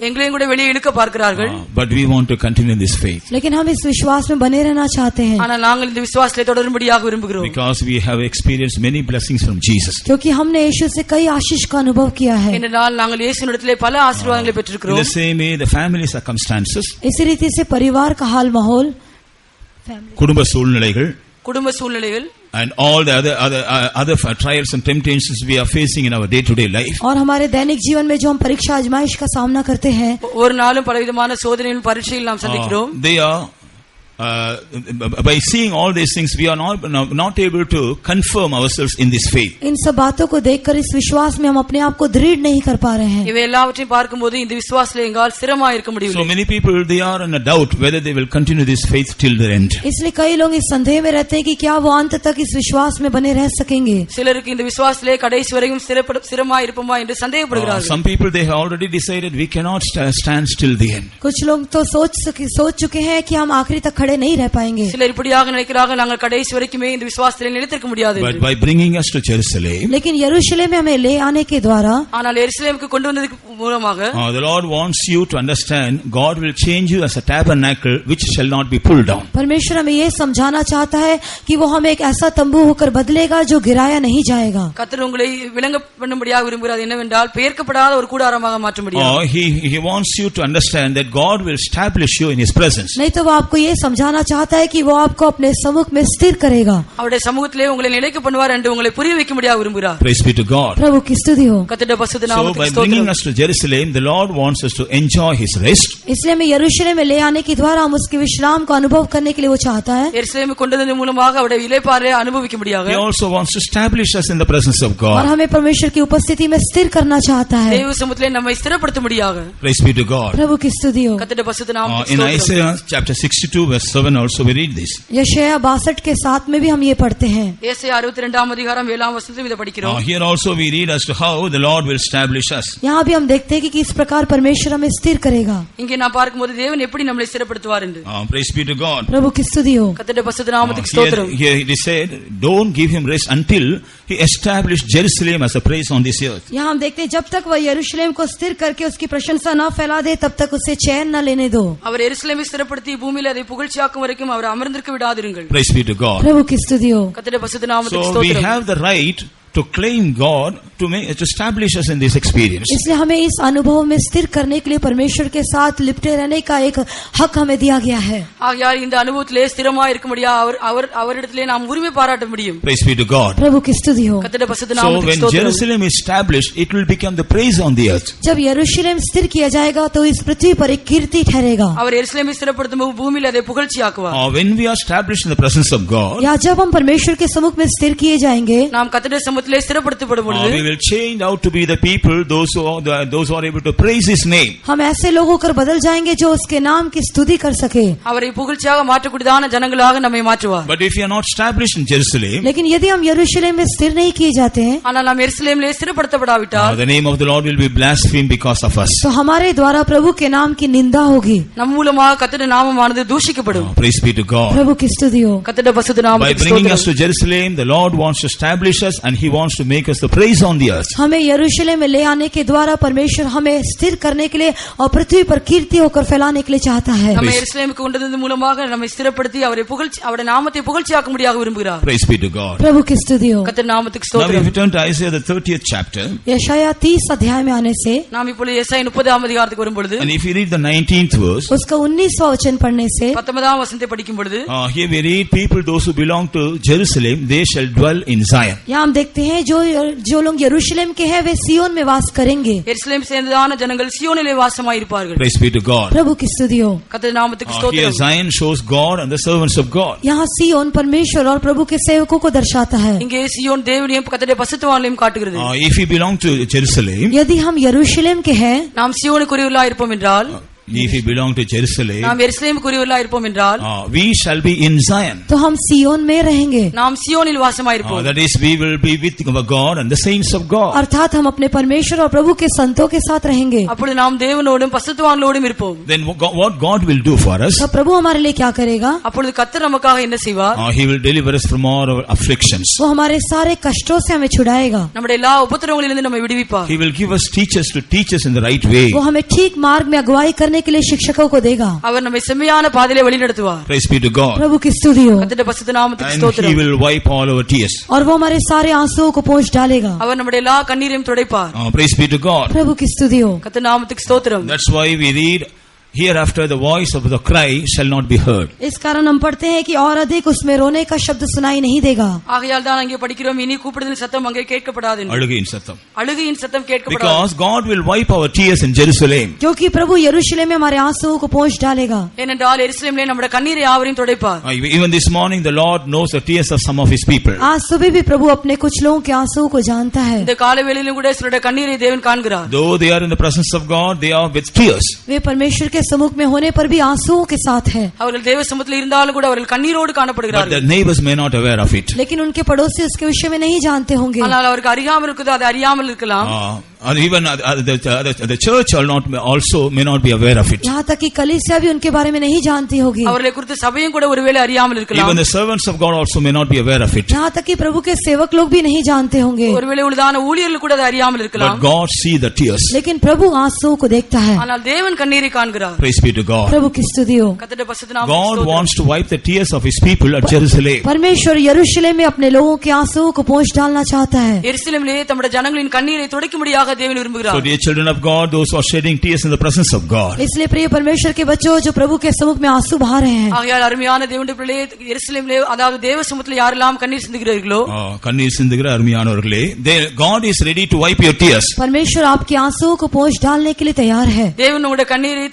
எங்களையும் கூட வெளியே இழுக்க பார்க்கிறார்கள். But we want to continue in this faith. लेकिन हम इस विश्वास में बने रहना चाहते हैं. ஆனால் நாங்கள் இந்த விசுவாசத்திலே தொடரும்படியாக விரும்புகிறோம். Because we have experienced many blessings from Jesus. क्योंकि हमने यीशु से कई आशीष का अनुभव किया है. ஏனென்றால் நாங்கள் இயேசுவினிடத்திலே பல ஆசீர்வாதங்களை In பெற்றிருக்கிறோம். the same way, the family circumstances, इसी रीति से परिवार का हाल माहौल, குடும்ப சூழ்நிலைகள், குடும்ப சூழ்நிலைகள் and all the other trials and temptations we are facing in our day-to-day life. और हमारे दैनिक जीवन में जो हम परीक्षा आजमाइश का सामना करते हैं, ஒரு நாளும் பலவிதமான சோதனைகள் பரீட்சைகள் நாம் சந்திக்கிறோம். They are by seeing all these things, we are not able to confirm ourselves in this faith. इन सब बातों को देखकर इस विश्वास में हम अपने आप को दृढ़ नहीं कर पा रहे हैं. இவை எல்லாவற்றையும் பார்க்கும்போது இந்த விசுவாசத்திலே எங்களால் ஸ்திரமாக இருக்க So முடியவில்லை. many people, they are in a doubt whether they will continue this faith till the end. इसलिए कई लोग इस संदेह में रहते हैं कि क्या वो अंत तक इस विश्वास में बने रह सकेंगे. சிலருக்கு இந்த விசுவாசத்திலே கடைசி வரையும் ஸ்திரமாக இருப்போமா என்று சந்தேகப்படுகிறார்கள். Some people, they have already decided we cannot stand till the end. कुछ लोग तो सोच चुके हैं कि हम आखिरी तक खड़े नहीं रह पाएंगे. சிலர் இப்படியாக நினைக்கிறார்கள், நாங்கள் கடைசி வரைக்குமே இந்த விசுவாசத்திலே நிலைத்திருக்க முடியாது. But by bringing us to Jerusalem, लेकिन यरूशलेम में हमें ले आने के द्वारा, ஆனால் எருசலேமுக்கு கொண்டு வந்ததுக்கு மூலமாக the Lord wants you to understand God will change you as a tabernacle which shall not be pulled down. परमेश्वर हमें ये समझाना चाहता है कि वो हमें एक ऐसा तंबू होकर बदलेगा जो गिराया नहीं जाएगा. கர்த்தர் உங்களை விளங்க பண்ணும்படியாக விரும்புகிறார். என்னவென்றால் பெயர்க்கப்படாத ஒரு கூடாரமாக மாற்றும்படியாக. He wants you to understand that God will establish you in His presence. नहीं तो वो आपको ये समझाना चाहता है कि वो आपको अपने सम्मुख में स्थिर करेगा. அவருடைய சமூகத்திலே உங்களை நிலைக்க பண்ணுவார் என்று உங்களை புரிய வைக்கும்படியாக விரும்புகிறார். Praise be to God. प्रभु की स्तुति हो. கர்த்தருடைய பரிசுத்த So நாமத்துக்கு by ஸ்தோத்திரம். bringing us to Jerusalem, the Lord wants us to enjoy His rest. इसलिए हमें यरूशलेम में ले आने के द्वारा हम उसके विश्राम को अनुभव करने के लिए वो चाहता है. எருசலேமுக்கு கொண்டு வந்ததன் மூலமாக அவருடைய இளைப்பாறை அனுபவிக்கும்படியாக. He also wants to establish us in the presence of और God. हमें परमेश्वर की उपस्थिति में स्थिर करना चाहता है. தேவ சமூகத்திலே நம்மை ஸ்திரப்படுத்தும்படியாக. Praise be to God. प्रभु की स्तुति हो. கர்த்தருடைய பரிசுத்த நாமத்துக்கு In ஸ்தோத்திரம். Isaiah chapter 62 verse 7 also we read this. यशायाह 62 के 7 में भी हम ये पढ़ते हैं. ஏசாயா 62 அதிகாரம் 7 வசனத்தில் இதை படிக்கிறோம். Here also we read as to how the Lord will establish us. यहाँ भी हम देखते हैं कि किस प्रकार परमेश्वर हमें स्थिर करेगा. இங்கே நான் பார்க்கும்போது தேவன் எப்படி நம்மை ஸ்திரப்படுத்துவார் என்று. Praise be to God. प्रभु की स्तुति हो. கர்த்தருடைய பரிசுத்த நாமத்துக்கு ஸ்தோத்திரம். Here it is said, don't give him rest until he established Jerusalem as a praise on this earth. यहाँ हम देखते हैं जब तक वह यरूशलेम को स्थिर करके उसकी प्रशंसा न फैला दे तब तक उसे चैन न लेने दो. அவர் எருசலேமை ஸ்திரப்படுத்தி பூமியிலே அதை புகழ்ச்சியாக்கும் வரைக்கும் அவர் அமர்ந்திருக்க விடாதிருங்கள். Praise be to God. प्रभु की स्तुति हो. கர்த்தருடைய பரிசுத்த நாமத்துக்கு So we ஸ்தோத்திரம். have the right to claim God to establish us in this experience. इसलिए हमें इस अनुभव में स्थिर करने के लिए परमेश्वर के साथ लिपटे रहने का एक हक हमें दिया गया है. ஆகையால் இந்த அனுபவத்திலே ஸ்திரமாக இருக்கும்படியா அவரிடத்திலே நாம் உரிமை பாராட்ட முடியும். Praise be to God. प्रभु की स्तुति हो. கர்த்தருடைய பரிசுத்த So நாமத்துக்கு when ஸ்தோத்திரம். Jerusalem is established, it will become the praise on the earth. जब यरूशलेम स्थिर किया जाएगा तो इस पृथ्वी पर एक कीर्ति ठहरेगा. அவர் எருசலேமை ஸ்திரப்படுத்தும் போது பூமியிலே அதை புகழ்ச்சியாக்குவார். When we are established in the presence of God, या जब हम परमेश्वर के सम्मुख में स्थिर किए जाएंगे, நாம் கர்த்தருடைய சமூகத்திலே ஸ்திரப்படுத்தப்படும் பொழுது we will change out to be the people, those who are able to praise His name. हम ऐसे लोग होकर बदल जाएंगे जो उसके नाम की स्तुति कर सके. அவரை புகழ்ச்சியாக மாற்றக்கூடியதான ஜனங்களாக நம்மை மாற்றுவார். But if you are not established in Jerusalem, लेकिन यदि हम यरूशलेम में स्थिर नहीं किए जाते हैं, ஆனால் நாம் எருசலேமிலே ஸ்திரப்படுத்தப்படாவிட்டால் the name of the Lord will be blasphemed because of us. तो हमारे द्वारा प्रभु के नाम की निंदा होगी. நம் மூலமாக கர்த்தருடைய நாமமானது தூஷிக்கப்படும். Praise be to God. प्रभु की स्तुति हो. கர்த்தருடைய பரிசுத்த By நாமத்துக்கு bringing us ஸ்தோத்திரம். to Jerusalem, the Lord wants to establish us and He wants to make us the praise on the earth. हमें यरूशलेम में ले आने के द्वारा परमेश्वर हमें स्थिर करने के लिए और पृथ्वी पर कीर्ति होकर फैलाने के लिए चाहता है. நம்மை எருசலேமுக்கு கொண்டு வந்ததன் மூலமாக நம்மை ஸ்திரப்படுத்தி அவருடைய நாமத்தை புகழ்ச்சியாக்கும்படியாக விரும்புகிறார். Praise be to God. प्रभु की स्तुति हो. கர்த்தர் நாமத்துக்கு Now if ஸ்தோத்திரம். you turn to Isaiah the 30th chapter, यशायाह 30 अध्याय में आने से நாம் இப்பொழுது எசாயா 30 அதிகாரத்துக்கு வரும் பொழுது and if you read the 19th verse, उसका 19वां वचन पढ़ने से 19 वचनத்தை படிக்கும் பொழுது here we read, people those who belong to Jerusalem, they shall dwell in Zion. यहाँ हम देखते हैं जो लोग यरूशलेम के हैं वे सियोन में वास करेंगे. எருசலேம் சேர்ந்ததான ஜனங்கள் சியோனிலே வாசமாய் இருப்பார்கள். Praise be to God. प्रभु की स्तुति हो. கர்த்தர் நாமத்துக்கு Here ஸ்தோத்திரம். Zion shows God and the servants of God. यहाँ सियोन परमेश्वर और प्रभु के सेवकों को दर्शाता है. இங்கே சியோன் தேவனையும் கர்த்தருடைய பரிசுத்தவான்களையும் காட்டுகிறது. If we belong to Jerusalem, यदि हम यरूशलेम के हैं, நாம் சியோனுக்குரியவர்களாய் இருப்போம் என்றால், if we belong to Jerusalem, நாம் எருசலேமுக்குரியவர்களாய் இருப்போம் என்றால், we shall be in Zion. तो हम सियोन में रहेंगे. நாம் சியோனில் வாசமாய் இருப்போம். That is, we will be with our God and the saints of God. अर्थात हम अपने परमेश्वर और प्रभु के संतों के साथ रहेंगे. அப்பொழுது நாம் தேவனோடும் பரிசுத்தவான்களோடும் இருப்போம். Then what God will do for us? तो प्रभु हमारे लिए क्या करेगा? அப்பொழுது கர்த்தர் நமக்காக என்ன செய்வார்? He will deliver us from all our afflictions. वो हमारे सारे कष्टों से हमें छुड़ाएगा. நம்முடைய எல்லா உபத்திரவங்களிலிருந்து நம்மை விடுவிப்பார். He will give us teachers to teach us in the right way. वो हमें ठीक मार्ग में अगुवाई करने के लिए शिक्षकों को देगा. அவர் நம்மை செம்மையான பாதையிலே வழிநடத்துவார். Praise be to God. प्रभु की स्तुति हो. கர்த்தருடைய பரிசுத்த நாமத்துக்கு And He ஸ்தோத்திரம். will wipe all our tears. और वो हमारे सारे आंसुओं को पोंछ डालेगा. அவர் நம்முடைய எல்லா கண்ணீரையும் துடைப்பார். Praise be to God. प्रभु की स्तुति हो. கர்த்தர் நாமத்துக்கு ஸ்தோத்திரம். That's why we read, hereafter the voice of the cry shall not be heard. इस कारण हम पढ़ते हैं कि और अधिक उसमें रोने का शब्द सुनाई नहीं देगा. ஆகையால் தான் அங்கே படிக்கிறோம், இனி கூப்பிடுதலின் சத்தம் அங்கே கேட்கப்படாது என்று. அழுகையின் சத்தம். அழுகையின் சத்தம் கேட்கப்படாது. Because God will wipe our tears in Jerusalem. क्योंकि प्रभु यरूशलेम में हमारे आंसुओं को पोंछ डालेगा. ஏனென்றால் எருசலேமிலே நம்முடைய கண்ணீரை யாவரையும் துடைப்பார். Even this morning the Lord knows the tears of some of His people. आज सुबह भी प्रभु अपने कुछ लोगों के आंसुओं को जानता है. இந்த காலவேளையிலும் கூட சிலருடைய கண்ணீரை தேவன் காண்கிறார். Though they are in the presence of God, they are with tears. वे परमेश्वर के सम्मुख में होने पर भी आंसुओं के साथ है. அவர்கள் தேவ சமூகத்தில் இருந்தாலும் கூட அவர்கள் கண்ணீரோடு But காணப்படுகிறார்கள். the neighbors may not aware of it. लेकिन उनके पड़ोसी उसके विषय में नहीं जानते होंगे. ஆனால் அவருக்கு அறியாமல் இருக்குது, அது அறியாமல் இருக்கலாம். even the church also may not be aware of it. यहाँ तक कि कलीसिया भी उनके बारे में नहीं जानती होगी. அவர்களை குறித்து சபையும் கூட ஒருவேளை அறியாமல் இருக்கலாம். Even the servants of God also may not be aware of it. यहाँ तक कि प्रभु के सेवक लोग भी नहीं जानते होंगे. ஒருவேளை உள்ளதான ஊழியர்கள் கூட அதை அறியாமல் இருக்கலாம். But God see the tears. लेकिन प्रभु आंसुओं को देखता है. ஆனால் தேவன் கண்ணீரை காண்கிறார். Praise be to God. प्रभु की स्तुति हो. கர்த்தருடைய பரிசுத்த நாமத்துக்கு God ஸ்தோத்திரம். wants to wipe the tears of His people at Jerusalem. परमेश्वर यरूशलेम में अपने लोगों के आंसुओं को पोंछ डालना चाहता है. எருசலேமிலே தம்முடைய ஜனங்களின் கண்ணீரை துடைக்கும்படியாக தேவன் விரும்புகிறார். So dear children of God, those who are shedding tears in the presence of God, इसलिए प्रिय परमेश्वर के बच्चों जो प्रभु के सम्मुख में आंसू बहा रहे हैं, ஆகையால் அருமையான தேவனுடைய பிள்ளையே எருசலேமிலே அதாவது தேவ சமூகத்திலே யாரெல்லாம் கண்ணீர் சிந்துகிறார்களோ கண்ணீர் சிந்துகிற அருமையானவர்களே, God is ready to wipe your tears. परमेश्वर आपके आंसुओं को पोंछ डालने के लिए तैयार है. தேவன் உங்களுடைய கண்ணீரை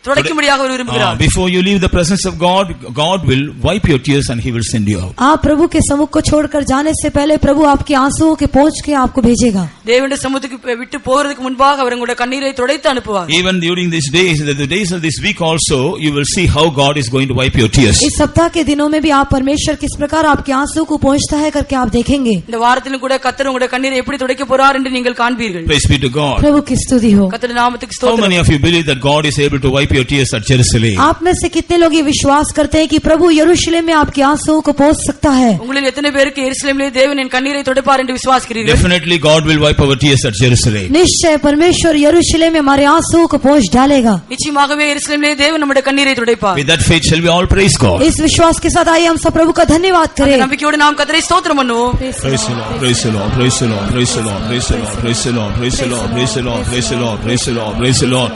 துடைக்கும்படியாக விரும்புகிறார். Before you leave the presence of God, God will wipe your tears and He will send you out. आप प्रभु के सम्मुख को छोड़कर जाने से पहले प्रभु आपके आंसुओं के पोंछ के आपको भेजेगा. தேவனுடைய சமூகத்துக்கு விட்டு போகிறதுக்கு முன்பாக அவர் உங்களுடைய கண்ணீரை துடைத்து அனுப்புவார். Even during these days, the days of this week also, you will see how God is going to wipe your tears. इस सप्ताह के दिनों में भी आप परमेश्वर किस प्रकार आपके आंसू को पोंछता है करके आप देखेंगे. இந்த வாரத்திலும் கூட கர்த்தர் உங்களுடைய கண்ணீரை எப்படி துடைக்க போறார் என்று நீங்கள் காண்பீர்கள். Praise be to God. प्रभु की स्तुति हो. கர்த்தருடைய நாமத்துக்கு How ஸ்தோத்திரம். many of you believe that God is able to wipe your tears at Jerusalem? आप में से कितने लोग ये विश्वास करते हैं कि प्रभु यरूशलेम में आपके आंसुओं को पोंछ सकता है? உங்களில் எத்தனை பேருக்கு எருசலேமிலே தேவன் என் கண்ணீரை துடைப்பார் என்று விசுவாசிக்கிறீர்கள்? Definitely God will wipe our tears at Jerusalem. निश्चय परमेश्वर यरूशलेम में हमारे आंसुओं को पोंछ डालेगा. நிச்சயமாகவே எருசலேமிலே தேவன் நம்முடைய கண்ணீரை துடைப்பார். With that faith shall we all praise God. इस विश्वास के साथ आइए हम सब प्रभु का धन्यवाद அந்த करें. நம்பிக்கையோடு நாம் கர்த்தரை ஸ்தோத்திரம் பண்ணுவோம். Praise the Lord, praise the Lord, praise the Lord, praise the Lord, praise the Lord, praise the Lord, praise the Lord, praise the Lord, praise the Lord, praise the Lord, praise the Lord.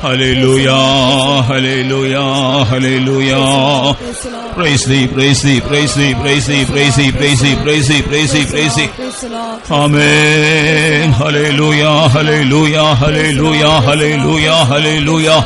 Hallelujah, hallelujah, hallelujah. Praise thee, praise thee, praise thee, praise thee, praise thee, praise thee, praise thee, praise thee, praise thee. Amen. Hallelujah, hallelujah, hallelujah, hallelujah, hallelujah.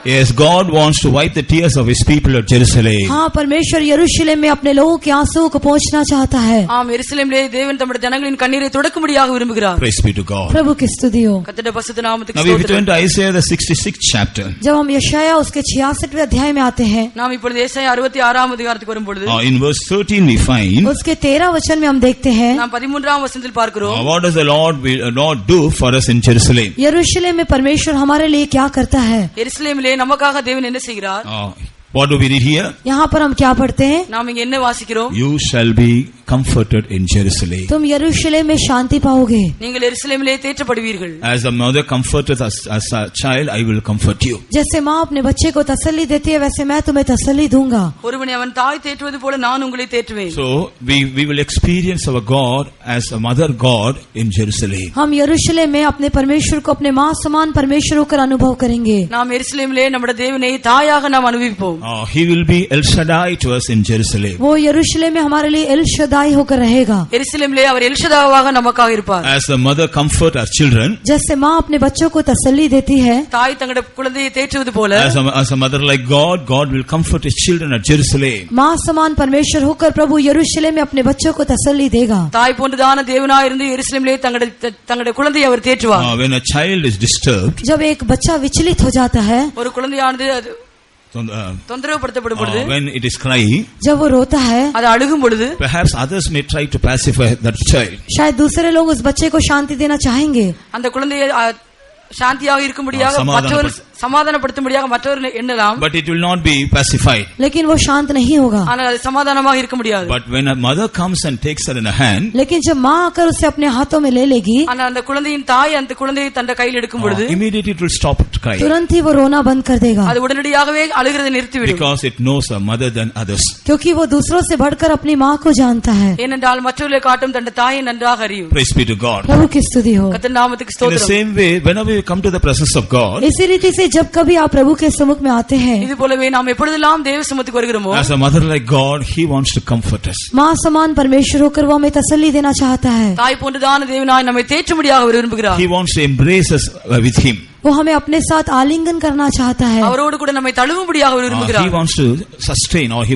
Yes, God wants to wipe the tears of His people at Jerusalem. हाँ, परमेश्वर यरूशलेम में अपने लोगों के आंसुओं को पोंछना चाहता है. ஆம், எருசலேமிலே தேவன் தம்முடைய ஜனங்களின் கண்ணீரை துடைக்கும்படியாக விரும்புகிறார். Praise be to God. प्रभु की स्तुति हो. கர்த்தருடைய பரிசுத்த நாமத்துக்கு Now we turn ஸ்தோத்திரம். to Isaiah the 66th chapter. जब हम यशाया उसके 66वें अध्याय में आते हैं, நாம் இப்பொழுது ஏசாயா 66ஆம் அதிகாரத்துக்கு வரும்பொழுது In verse 13 we find, उसके 13 वचन में हम देखते हैं, நாம் 13ஆம் வசனத்தில் பார்க்கிறோம். what does the Lord do for us in Jerusalem? यरूशलेम में परमेश्वर हमारे लिए क्या करता है? எருசலேமிலே நமக்காக தேவன் என்ன செய்கிறார்? What do we read here? यहाँ पर हम क्या पढ़ते हैं? நாம் இங்க என்ன வாசிக்கிறோம்? You shall be comforted in Jerusalem. तुम यरूशलेम में शांति पाओगे. நீங்கள் எருசலேமிலே தேற்றப்படுவீர்கள். As a mother comforteth as a child, I will comfort you. जैसे माँ अपने बच्चे को तसल्ली देती है वैसे मैं तुम्हें तसल्ली दूंगा. ஒருவனை அவன் தாய் தேற்றுவது போல நான் உங்களை தேற்றுவேன். So we will experience our God as a mother God in Jerusalem. हम यरूशलेम में अपने परमेश्वर को अपने माँ समान परमेश्वर होकर अनुभव करेंगे. நாம் எருசலேமிலே நம்முடைய தேவனை தாயாக நாம் அனுபவிப்போம். He will be El Shaddai to us in Jerusalem. वो यरूशलेम में हमारे लिए एल शदाई होकर रहेगा. எருசலேமிலே அவர் எல்ஷதாவாக நமக்காக இருப்பார். As the mother comfort our children, जैसे माँ अपने बच्चों को तसल्ली देती है, தாய் தங்களுடைய குழந்தையை தேற்றுவது போல as a mother like God will comfort His children at Jerusalem. माँ समान परमेश्वर होकर प्रभु यरूशलेम में अपने बच्चों को तसल्ली देगा. தாய் போன்றதான தேவனாய் இருந்து எருசலேமிலே தங்களுடைய குழந்தையை அவர் தேற்றுவார். When a child is disturbed, जब एक बच्चा विचलित हो जाता है, ஒரு குழந்தையானது தொந்தரவு படுத்தப்படும் பொழுது, when it is crying, जब वो रोता है, அது அழுகும் பொழுது, perhaps others may try to pacify that child. शायद दूसरे लोग उस बच्चे को शांति देना चाहेंगे. அந்த குழந்தையை சாந்தியாக இருக்கும்படியாக மற்றவர் சமாதானப்படுத்தும்படியாக மற்றவர் எண்ணலாம். But it will not be pacified. लेकिन वो शांत नहीं होगा. ஆனால் அது சமாதானமாக இருக்க முடியாது. But when a mother comes and takes her in a hand, लेकिन जब माँ आकर उसे अपने हाथों में ले लेगी, ஆனால் அந்த குழந்தையின் தாய் அந்த குழந்தையை தன் கையில் எடுக்கும் பொழுது immediately it will stop crying. तुरंत ही वो रोना बंद कर देगा. அது உடனடியாகவே அழுகிறதை நிறுத்திவிடும். Because it knows a mother than others. क्योंकि वो दूसरों से बढ़कर अपनी माँ को जानता है. ஏனென்றால் மற்றவர்களை காட்டும் தன் தாயை நன்றாக அறியும். Praise be to God. प्रभु की स्तुति हो. கர்த்தர் நாமத்துக்கு In the ஸ்தோத்திரம். same way, whenever we come to the presence of God, इसी रीति से जब कभी आप प्रभु के सम्मुख में आते हैं, இது போலவே நாம் எப்பொழுதெல்லாம் தேவ சமூகத்துக்கு வருகிறோமோ, as a mother like God, He wants to comfort us. माँ समान परमेश्वर होकर वो हमें तसल्ली देना चाहता है. தாய் போன்றதான தேவனாய் நம்மை தேற்றும்படியாக அவர் விரும்புகிறார். He wants to embrace us with Him. वो हमें अपने साथ आलिंगन करना चाहता है। அவரோடு கூட நம்மை தழுவும்படியாக அவர் He விரும்புகிறார். wants to sustain, or he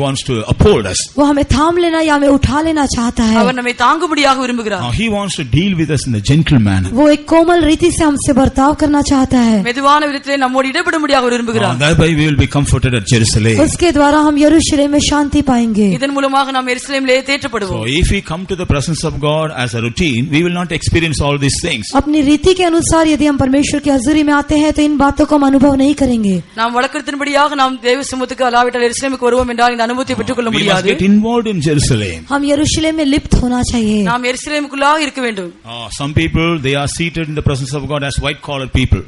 wants to uphold us. वो हमें थाम लेना या हमें उठा लेना चाहता है। அவர் நம்மை தாங்கும்படியாக விரும்புகிறார். He wants to deal with us in a gentle manner. वो एक कोमल रीति से हमसे बर्ताव करना चाहता है। மெதுவான விதத்திலே நம்மோடு இடப்படும்படியாக அவர் விரும்புகிறார். Thereby we will be comforted at Jerusalem. उसके द्वारा हम यरूशलेम में शांति पाएंगे। இதன் மூலமாக நாம் எருசலேமிலே தேற்றப்படுவோம். So if we come to the presence of God as a routine, we will not experience all these things. अपनी रीति के अनुसार यदि हम परमेश्वर की हजूरी में आते हैं तो इन बातों को हम अनुभव नहीं करेंगे। நாம் வழக்கத்தின்படியாக நாம் தேவ சமூகத்துக்கு அல்லாவிட்டால் எருசலேமுக்கு வருவோம் என்றால் இந்த அனுபவத்தை பெற்றுக்கொள்ள We must முடியாது. get involved in Jerusalem. हम यरूशलेम में लिप्त होना चाहिए। நாம் எருசலேமுக்குள்ளாக இருக்க வேண்டும். Some people, they are seated in the presence of God as white collar people.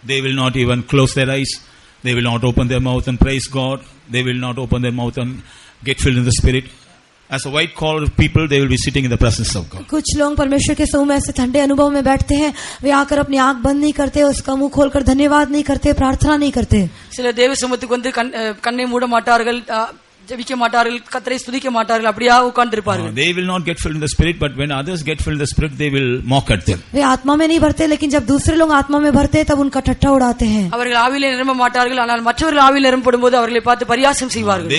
They will not even close their eyes. They will not open their mouth and praise God. They will not open their mouth and get filled in the Spirit. As a white collar people, they will be sitting in the presence of God. कुछ लोग परमेश्वर के समूह में ऐसे ठंडे अनुभव में बैठते हैं, वे आकर अपनी आंख बंद नहीं करते, उसका मुंह खोलकर धन्यवाद नहीं करते, प्रार्थना नहीं करते। சில தேவ சமூகத்துக்கு வந்து கண்ணை மூட மாட்டார்கள், ஜெபிக்க மாட்டார்கள், கர்த்தரை ஸ்துதிக்க மாட்டார்கள், அப்படியே உட்கார்ந்து இருப்பார்கள். They will not get filled in the Spirit, but when others get filled in the Spirit, they will mock at them. वे आत्मा में नहीं भरते, लेकिन जब दूसरे लोग आत्मा में भरते हैं तब उनका ठट्ठा उड़ाते हैं। அவர்கள் ஆவியிலே நிரம்ப மாட்டார்கள், ஆனால் மற்றவர்கள் ஆவியிலே நிரம்பப்படும்போது அவர்களை பார்த்து பரியாசம் செய்வார்கள்.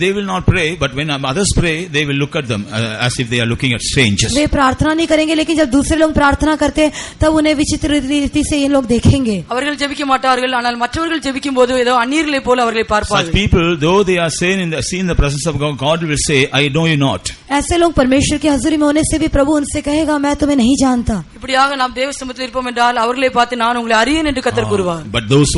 They will not pray, but when others pray, they will look at them as if they are looking at strangers. वे प्रार्थना नहीं करेंगे, लेकिन जब दूसरे लोग प्रार्थना करते हैं तब उन्हें विचित्र रीति से ये लोग देखेंगे। அவர்கள் ஜெபிக்க மாட்டார்கள், ஆனால் மற்றவர்கள் ஜெபிக்கும்போது ஏதோ அந்நியர்களைப் போல அவர்களை Such பார்ப்பார்கள். people, though they are seen in the presence of God will say, I know you not. ऐसे लोग परमेश्वर की हजूरी में होने से भी प्रभु उनसे कहेगा, मैं तुम्हें नहीं जानता। இப்படியாக நாம் தேவ சமூகத்தில் இருப்போம் என்றால் அவர்களை பார்த்து நான் உங்களை அறியேன் என்று கர்த்தர் கூறுவார். But those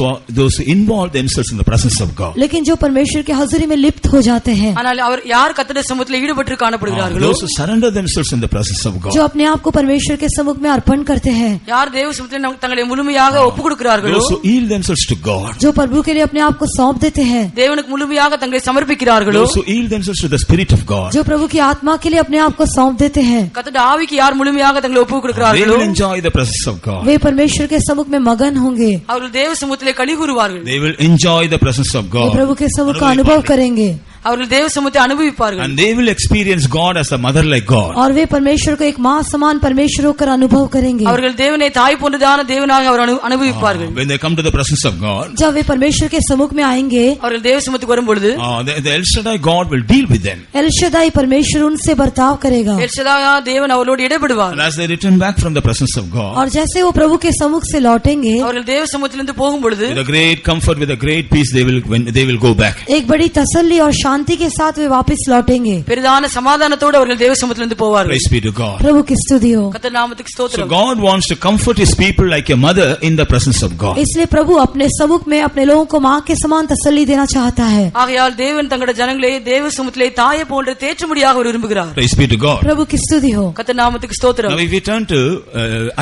who involve themselves in the presence of God, लेकिन जो परमेश्वर की हजूरी में लिप्त हो जाते हैं, ஆனால் அவர் யார் கர்த்தருடைய சமூகத்தில் ஈடுபட்டு காணப்படுகிறார்களோ, those who surrender themselves in the presence of God, जो अपने आप को परमेश्वर के सम्मुख में अर्पण करते हैं, யார் தேவ சமூகத்தில் தங்களை முழுமையாக ஒப்புக் கொடுக்கிறார்களோ, those who yield themselves to God, जो प्रभु के लिए अपने आप को सौंप देते हैं, தேவனுக்கு முழுமையாக தங்களை சமர்ப்பிக்கிறார்களோ, those who yield themselves to the Spirit of God, जो प्रभु की आत्मा के लिए अपने आप को सौंप देते हैं, கர்த்தருடைய ஆவிக்கு யார் முழுமையாக தங்களை ஒப்புக் they கொடுக்கிறார்களோ, will enjoy the presence of God. वे परमेश्वर के सम्मुख में मगन होंगे। அவர்கள் தேவ சமூகத்திலே களி கூறுவார்கள். They will enjoy the presence of way God. प्रभु के सम्मुख का अनुभव करेंगे அவர்கள் தேவ சமூகத்தை அனுபவிப்பார்கள். And they will experience God as a mother like God. और वे परमेश्वर को एक माँ समान परमेश्वर होकर अनुभव करेंगे। அவர்கள் தேவனை தாய் போன்றதான தேவனாக அவர் அனுபவிப்பார்கள். When they come to the presence of God, जब वे परमेश्वर के सम्मुख में आएंगे, அவர்கள் தேவ சமூகத்துக்கு வரும்பொழுது the El Shaddai God will deal with them. L Shaddai परमेश्वर उनसे बर्ताव करेगा। எல்ஷதாயா தேவன் அவர்களோடு இடைபடுவார். And as they return back from the presence of God, और जैसे वो प्रभु के सम्मुख से लौटेंगे, அவர்கள் தேவ சமூகத்திலிருந்து போகும்பொழுது with a great comfort, with a great peace, they will go back. एक बड़ी तसल्ली और शांति के साथ वे वापस लौटेंगे। பெரிதான சமாதானத்தோடு அவர்கள் தேவ சமூகத்திலிருந்து போவார்கள். Praise be to God. प्रभु की स्तुति हो। கர்த்தர் நாமத்துக்கு So ஸ்தோத்திரம். God wants to comfort His people like a mother in the presence of God. इसलिए प्रभु अपने सम्मुख में अपने लोगों को माँ के समान तसल्ली देना चाहता है। ஆகையால் தேவன் தங்களுடைய ஜனங்களை தேவ சமூகத்திலே தாயை போன்று தேற்றும்படியாக அவர் விரும்புகிறார். Praise be to God. प्रभु की स्तुति हो। கர்த்தர் நாமத்துக்கு ஸ்தோத்திரம். Now if we turn to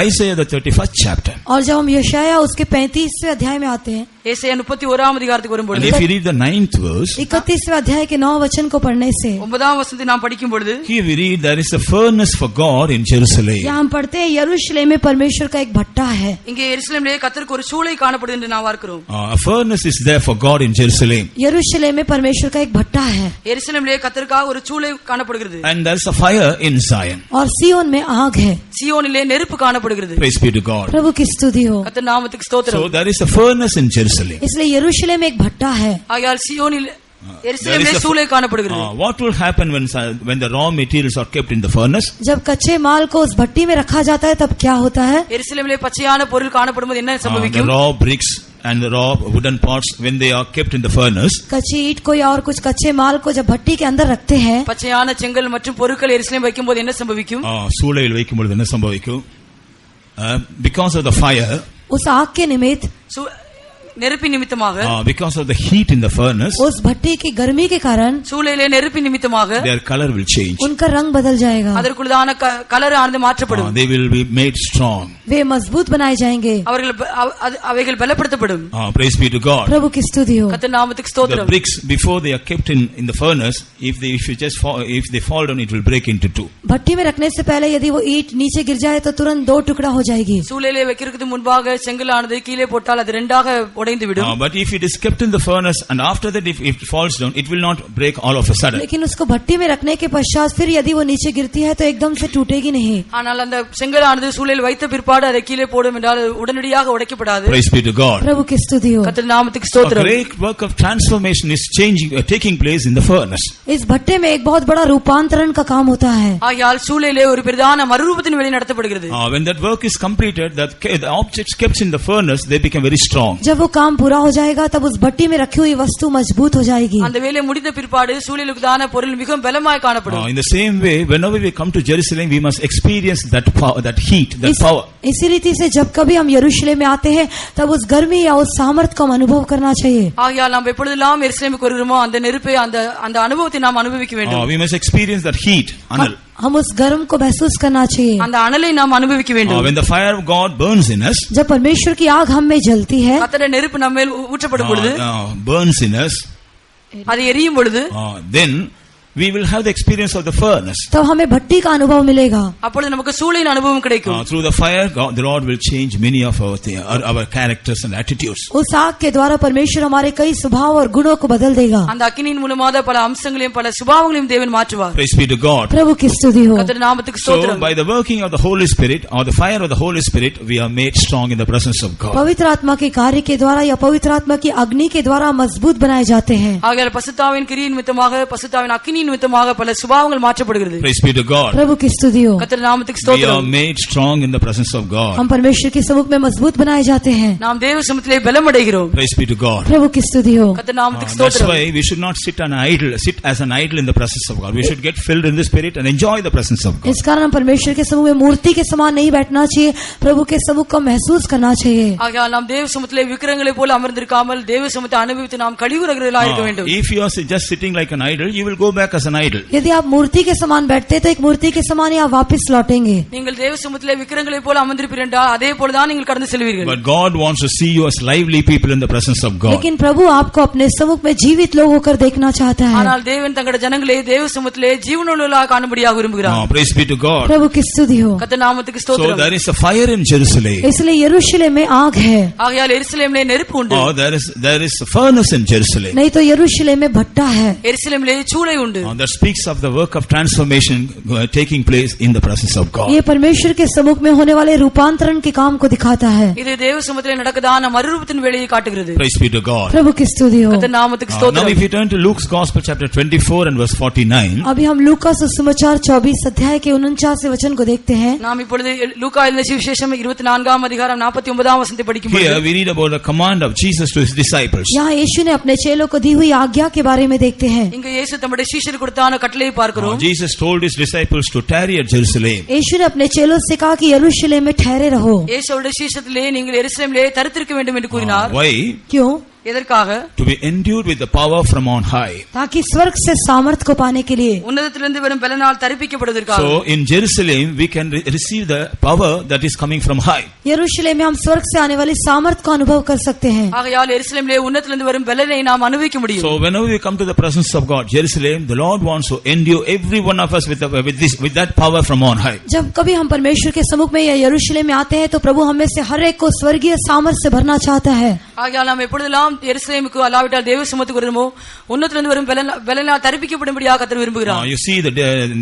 Isaiah the 31st chapter, और जब हम यशायाह उसके 35वें अध्याय में आते हैं, ஏசாயா 31 அதிகாரத்துக்கு and வரும்பொழுது if you read the 9th verse, 31वें अध्याय के 9 वचन को पढ़ने से 9ஆம் வசனத்தை நாம் படிக்கும் பொழுது here we read there is a furnace for God in Jerusalem. यहाँ हम पढ़ते हैं यरूशलेम में परमेश्वर का एक भट्टा है। இங்கே எருசலேமிலே கர்த்தருக்கு ஒரு சூளை காணப்படுது என்று நாம் பார்க்கிறோம். A furnace is there for God in Jerusalem. यरूशलेम में परमेश्वर का एक भट्टा है எருசலேமிலே கர்த்தருக்காக ஒரு சூளை காணப்படுகிறது. And there is a fire in Zion. और सियोन में आग है। சியோனிலே நெருப்பு காணப்படுகிறது. Praise be to God. प्रभु की स्तुति हो। கர்த்தர் நாமத்துக்கு So ஸ்தோத்திரம். there is a furnace in Jerusalem. इसलिए यरूशलेम में एक भट्टा है। ஆகையால் சியோனில் There எருசலேமிலே is a- சூளை காணப்படுகிறது. What will happen when the raw materials are kept in the furnace? जब कच्चे माल को उस भट्टी में रखा जाता है तब क्या होता है? எருசலேமிலே பச்சையான பொருள் காணப்படும்போது என்ன The சம்பவிக்கும்? raw bricks and the raw wooden pots, when they are kept in the furnace, कच्ची ईट को या और कुछ कच्चे माल को जब भट्टी के अंदर रखते हैं, பச்சையான செங்கல் மற்றும் பொருட்கள் எருசலேம் வைக்கும்போது என்ன சம்பவிக்கும்? சூளையில் வைக்கும் பொழுது என்ன சம்பவிக்கும்? Because of the fire, उस आग के निमित्त, நெருப்பின் நிமித்தமாக, because of the heat in the furnace, उस भट्टी की गर्मी के कारण சூளையிலே நெருப்பின் நிமித்தமாக their color will change. उनका रंग बदल जाएगा। அதற்குள்ளதான கலர் ஆனது மாற்றப்படும். They will be made strong. वे मजबूत बनाए जाएंगे। அவைகள் பலப்படுத்தப்படும். Praise be to God. प्रभु की स्तुति हो। கர்த்தர் நாமத்துக்கு The ஸ்தோத்திரம். bricks, before they are kept in the furnace, if they fall down, it will break into two. भट्टी में रखने से पहले यदि वो ईट नीचे गिर जाए तो तुरंत 2 टुकड़ा हो जाएगी। சூளையிலே வைக்கிறதுக்கு முன்பாக செங்கலானது கீழே போட்டால் அது ரெண்டாக உடைந்து விடும். But if it is kept in the furnace and after that if it falls down, it will not break all of a sudden. लेकिन उसको भट्टी में रखने के पश्चात फिर यदि वो नीचे गिरती है तो एकदम से टूटेगी नहीं. ஆனால் அந்த செங்கலானது சூளையில் வைத்த பிற்பாடு அதை கீழே போடும் என்றால் உடனடியாக உடைக்கப்படாது. Praise be to God. प्रभु की स्तुति हो. கர்த்தர் நாமத்துக்கு ஸ்தோத்திரம். A great work of transformation is taking place in the furnace. इस भट्टे में एक बहुत बड़ा रूपांतरण का काम होता है. ஆகையால் சூளையிலே ஒரு பிரதான மறுரூபத்தின் வேலை நடத்தப்படுகிறது. When that work is completed, the objects kept in the furnace, they become very strong. जब वो काम पूरा हो जाएगा तब उस भट्टी में रखी हुई वस्तु मजबूत हो जाएगी. அந்த வேலை முடிந்த பிற்பாடு சூளையிலுக்குதான பொருள் மிகவும் பலமாய் காணப்படும். In the same way, whenever we come to Jerusalem, we must experience that power, that heat, that power. इसी रीति से जब कभी हम यरूशलेम में आते हैं तब उस गर्मी या उस सामर्थ को अनुभव करना चाहिए. ஆகையால் நாம் எப்பொழுதெல்லாம் எருசலேமுக்கு வருகிறோமோ அந்த நெருப்பை அந்த அனுபவத்தை நாம் அனுபவிக்க வேண்டும். We must experience that heat, anal. हम उस गर्म को महसूस करना चाहिए. அந்த அனலை நாம் அனுபவிக்க வேண்டும். When the fire of God burns in us, जब परमेश्वर की आग हम में जलती है, கர்த்தருடைய நெருப்பு நம்ம மேல் ஊற்றப்படும் பொழுது, burns in us, அது எரியும் பொழுது, then we will have the experience of the furnace. तब हमें भट्टी का अनुभव मिलेगा. அப்பொழுது நமக்கு சூளையின் அனுபவம் கிடைக்கும். Through the fire, the Lord will change many of our characters and attitudes. उस आग के द्वारा परमेश्वर हमारे कई स्वभाव और गुणों को बदल देगा. அந்த அக்கினியின் மூலமாக பல அம்சங்களையும் பல சுபாவங்களையும் தேவன் மாற்றுவார். Praise be to God. प्रभु की स्तुति हो. கர்த்தருடைய நாமத்துக்கு ஸ்தோத்திரம். So by the working of the Holy Spirit or the fire of the Holy Spirit, we are made strong in the presence of God. पवित्र आत्मा के कार्य के द्वारा या पवित्र आत्मा की अग्नि के द्वारा मजबूत बनाए जाते हैं. ஆகையால் பசுத்தாவின் கிரியின் நிமித்தமாக பசுத்தாவின் அக்கினியின் நிமித்தமாக பல சுபாவங்கள் மாற்றப்படுகிறது. Praise be to God. प्रभु की स्तुति हो. கர்த்தருடைய நாமத்துக்கு We ஸ்தோத்திரம். are made strong in the presence of God. हम परमेश्वर के सम्मुख में मजबूत बनाए जाते हैं. நாம் தேவ சமூகத்திலே பலம் அடைகிறோம். Praise be to God. प्रभु की स्तुति हो. கர்த்தருடைய நாமத்துக்கு That's ஸ்தோத்திரம். why we should not sit as an idol in the presence of God. We should get filled in the Spirit and enjoy the presence of God. इस कारण हम परमेश्वर के सम्मुख में मूर्ति के समान नहीं बैठना चाहिए, प्रभु के सम्मुख को महसूस करना चाहिए. ஆகையால் நாம் தேவ சமூகத்திலே விக்கிரகங்களைப் போல அமர்ந்திருக்காமல் தேவ சமூகத்தை அனுபவித்து நாம் கழிவுறவர்களாக இருக்க வேண்டும். If you are just sitting like an idol, you will go back as an idol. यदि आप मूर्ति के समान बैठते तो एक मूर्ति के समान ही आप वापस लौटेंगे. நீங்கள் தேவ சமூகத்திலே விக்கிரகங்களைப் போல அமர்ந்திருப்பீர்கள் என்றால் அதே போல தான் நீங்கள் கடந்து செல்வீர்கள். But God wants to see you as lively people in the presence of God. लेकिन प्रभु आपको अपने सम्मुख में जीवित लोग होकर देखना चाहता है. ஆனால் தேவன் தங்களுடைய ஜனங்களை தேவ சமூகத்திலே ஜீவனுள்ளவர்களாக காணும்படியாக விரும்புகிறார். Praise be to God. प्रभु की स्तुति हो. கர்த்தருடைய நாமத்துக்கு So ஸ்தோத்திரம். there is a fire in Jerusalem. इसलिए यरूशलेम में आग है. ஆகையால் எருசலேமிலே நெருப்பு உண்டு. There is a furnace in Jerusalem. नहीं तो यरूशलेम में भट्टा है. எருசலேமிலே சூளை உண்டு. That speaks of the work of transformation taking place in the presence of God. ये परमेश्वर के सम्मुख में होने वाले रूपांतरण के काम को दिखाता है. இது தேவ சமூகத்திலே நடக்கதான மறுரூபத்தின் வேலையை காட்டுகிறது. Praise be to God. प्रभु की स्तुति हो. கர்த்தருடைய நாமத்துக்கு Now ஸ்தோத்திரம். if you turn to Luke's Gospel chapter 24 and verse 49. अभी हम लूका सुसमाचार 24 अध्याय के 49 वचन को देखते हैं. நாம் இப்பொழுது லூக்கா எழுதின சுவிசேஷம் 24ஆம் அதிகாரம் 49ஆம் வசனத்தை படிக்கும்போது Here we read about the command of Jesus to his disciples. यहाँ यीशु ने अपने चेलों को दी हुई आज्ञा के बारे में देखते हैं. இங்க இயேசு தம்முடைய சீஷருக்கு கொடுத்தான கட்டளையை பார்க்கிறோம். Jesus told his disciples to tarry at Jerusalem. यीशु ने अपने चेलों से कहा कि यरूशलेम में ठहरे रहो. இயேசுவுடைய சீஷத்திலே நீங்கள் எருசலேமிலே தரித்திருக்க வேண்டும் என்று கூறினார். Why? क्यों? எதற்காக? To be endued with the power from on high. ताकि स्वर्ग से सामर्थ को पाने के लिए. உன்னதத்திலிருந்து வரும் பலனால் தரிப்பிக்கப்படுவதற்காக. So in Jerusalem we can receive the power that is coming from high. यरूशलेम में हम स्वर्ग से आने वाली सामर्थ को अनुभव कर सकते हैं. ஆகையால் எருசலேமிலே உன்னதத்திலிருந்து வரும் பலனை நாம் அனுபவிக்க முடியும். So whenever we come to the presence of God, Jerusalem, the Lord wants to endure every one of us with that power from on high. जब कभी हम परमेश्वर के सम्मुख में या यरूशलेम में आते हैं तो प्रभु हमें से हर एक को स्वर्गीय सामर्थ से भरना चाहता है. ஆகையால் நாம் எப்பொழுதெல்லாம் எருசலேமுக்கு அல்லாவிட்டால் தேவ சமூகத்துக்கு வருமோ உன்னதத்திலிருந்து வரும் பலனால் தரிப்பிக்கப்படும்படியாக கர்த்தர் விரும்புகிறார். You see the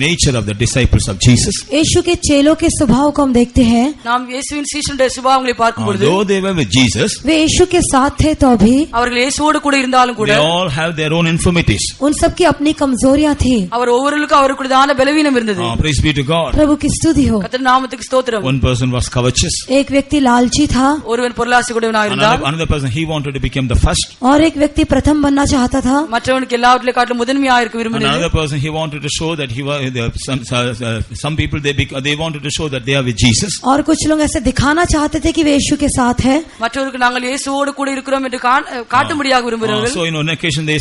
nature of the disciples of Jesus. यीशु के चेलों के स्वभाव को हम देखते हैं. நாம் இயேசுவின் சீஷனுடைய சுபாவங்களை பார்க்கும் பொழுது Though they were with Jesus, वे यीशु के साथ थे तो भी அவர்கள் இயேசுவோடு கூட இருந்தாலும் கூட they all have their own infirmities. उन सब की अपनी कमजोरियां थी. அவர் ஒவ்வொருவருக்கும் அவருக்குள்ளதான பலவீனம் இருந்தது. Praise be to God. प्रभु की स्तुति हो. கர்த்தர் நாமத்துக்கு ஸ்தோத்திரம். One person was covetous. एक व्यक्ति लालची था. ஒருவன் பொருளாசை கூடவனாக இருந்தார். Another person, he wanted to become the first. और एक व्यक्ति प्रथम बनना चाहता था. மற்றவனுக்கு எல்லாவற்றிலே காட்டிலும் முதன்மையாக இருக்க விரும்பினார். Another person, he wanted to show that he was some people they wanted to show that they are with Jesus. और कुछ लोग ऐसे दिखाना चाहते थे कि वे यीशु के साथ है. மற்றவருக்கு நாங்கள் இயேசுவோடு கூட இருக்கிறோம் என்று காட்டும்படியாக விரும்புகிறார்கள். So in one occasion they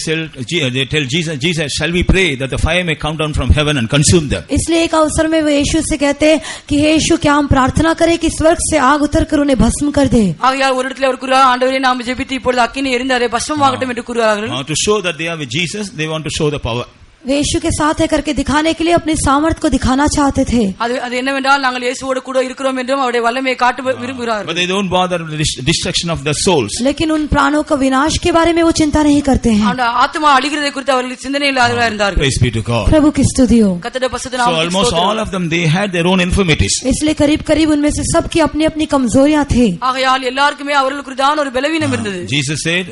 tell Jesus, shall we pray that the fire may come down from heaven and consume them? इसलिए एक अवसर में वे यीशु से कहते हैं कि हे यीशु, क्या हम प्रार्थना करें कि स्वर्ग से आग उतर कर उन्हें भस्म कर दे. ஆகையால் ஒரு இடத்துல அவர் கூறுகிறார், ஆண்டவரே நாம் ஜெபித்து இப்பொழுது அக்கினி எரிந்து அதை பஸ்மமாகட்டும் என்று கூறுகிறார்கள். To show that they are with Jesus, they want to show the power. वे यीशु के साथ है करके दिखाने के लिए अपनी सामर्थ को दिखाना चाहते थे। அது என்னவென்றால் நாங்கள் இயேசுவோடு கூட இருக்கிறோம் என்றும் அவருடைய வல்லமையை காட்ட விரும்புகிறார்கள். But they don't bother with the destruction of the souls. लेकिन उन प्राणों का विनाश के बारे में वो चिंता नहीं करते हैं. அந்த ஆத்மா அழிகிறதை குறித்து அவர்கள் சிந்தனை இல்லாதவர்களாக இருந்தார்கள். Praise be to God. प्रभु की स्तुति हो. கர்த்தருடைய பரிசுத்த So நாமத்துக்கு almost ஸ்தோத்திரம். all of them, they had their own infirmities. इसलिए करीब-करीब उनमें से सबकी अपनी-अपनी कमजोरियां थी. ஆகையால் எல்லாருக்குமே அவர்களுக்குதான் ஒரு பலவீனம் இருந்தது. Jesus said,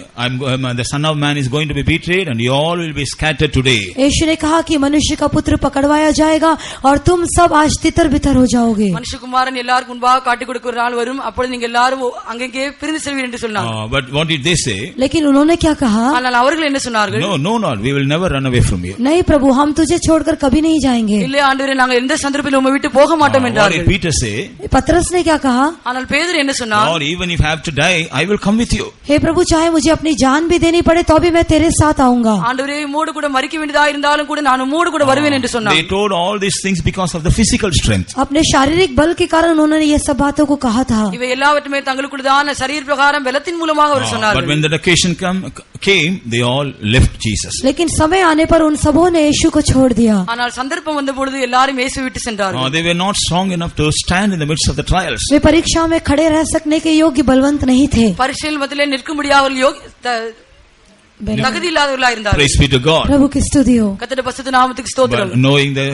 the Son of Man is going to be betrayed and you all will be scattered today. यीशु ने कहा कि मनुष्य का पुत्र पकड़वाया जाएगा और तुम सब आज तितर-बितर हो जाओगे. மனுஷகுமாரன் எல்லாருக்கும் முன்பாக காட்டிக் கொடுக்கிற நாள் வரும், அப்பொழுது நீங்கள் எல்லாரும் அங்கங்கே பிரிந்து செல்வீர்கள் என்று சொன்னார். But what did they say? लेकिन उन्होंने क्या कहा? ஆனால் அவர்கள் என்ன சொன்னார்கள்? No, we will never run away from you. नहीं प्रभु, हम तुझे छोड़कर कभी नहीं जाएंगे. இல்லை ஆண்டவரே, நாங்கள் எந்த சந்தர்ப்பத்திலும் உம்மை விட்டு போக மாட்டோம் What என்றார்கள். did Peter say? पतरस ने क्या कहा? ஆனால் பேதுரு என்ன சொன்னார்? Lord, even if I have to die, I will come with you. हे प्रभु, चाहे मुझे अपनी जान भी देनी पड़े तो भी मैं तेरे साथ आऊंगा. ஆண்டவரே, உம்மோடு கூட மரிக்க வேண்டியதா இருந்தாலும் கூட நான் உம்மோடு கூட வருவேன் என்று சொன்னார். They told all these things because of the physical strength. अपने शारीरिक बल के कारण उन्होंने ये सब बातों को कहा था. இவை எல்லாவற்றுமே தங்களுக்குள்ளதான சரீர பிரகாரம் பலத்தின் மூலமாக அவர் சொன்னார்கள். But when the occasion came, they all left Jesus. लेकिन समय आने पर उन सबों ने यीशु को छोड़ दिया. ஆனால் சந்தர்ப்பம் வந்தபொழுது எல்லாரும் இயேசுவை விட்டு சென்றார்கள். They were not strong enough to stand in the midst of the trials. वे परीक्षा में खड़े रह सकने के योग्य बलवंत नहीं थे. பரீட்சையில் மத்தியிலே நிற்க முடியாதவர்கள் தகுதி இல்லாதவர்களாக இருந்தார்கள். Praise be to God. प्रभु की स्तुति हो. கர்த்தருடைய பரிசுத்த நாமத்துக்கு ஸ்தோத்திரம். But knowing the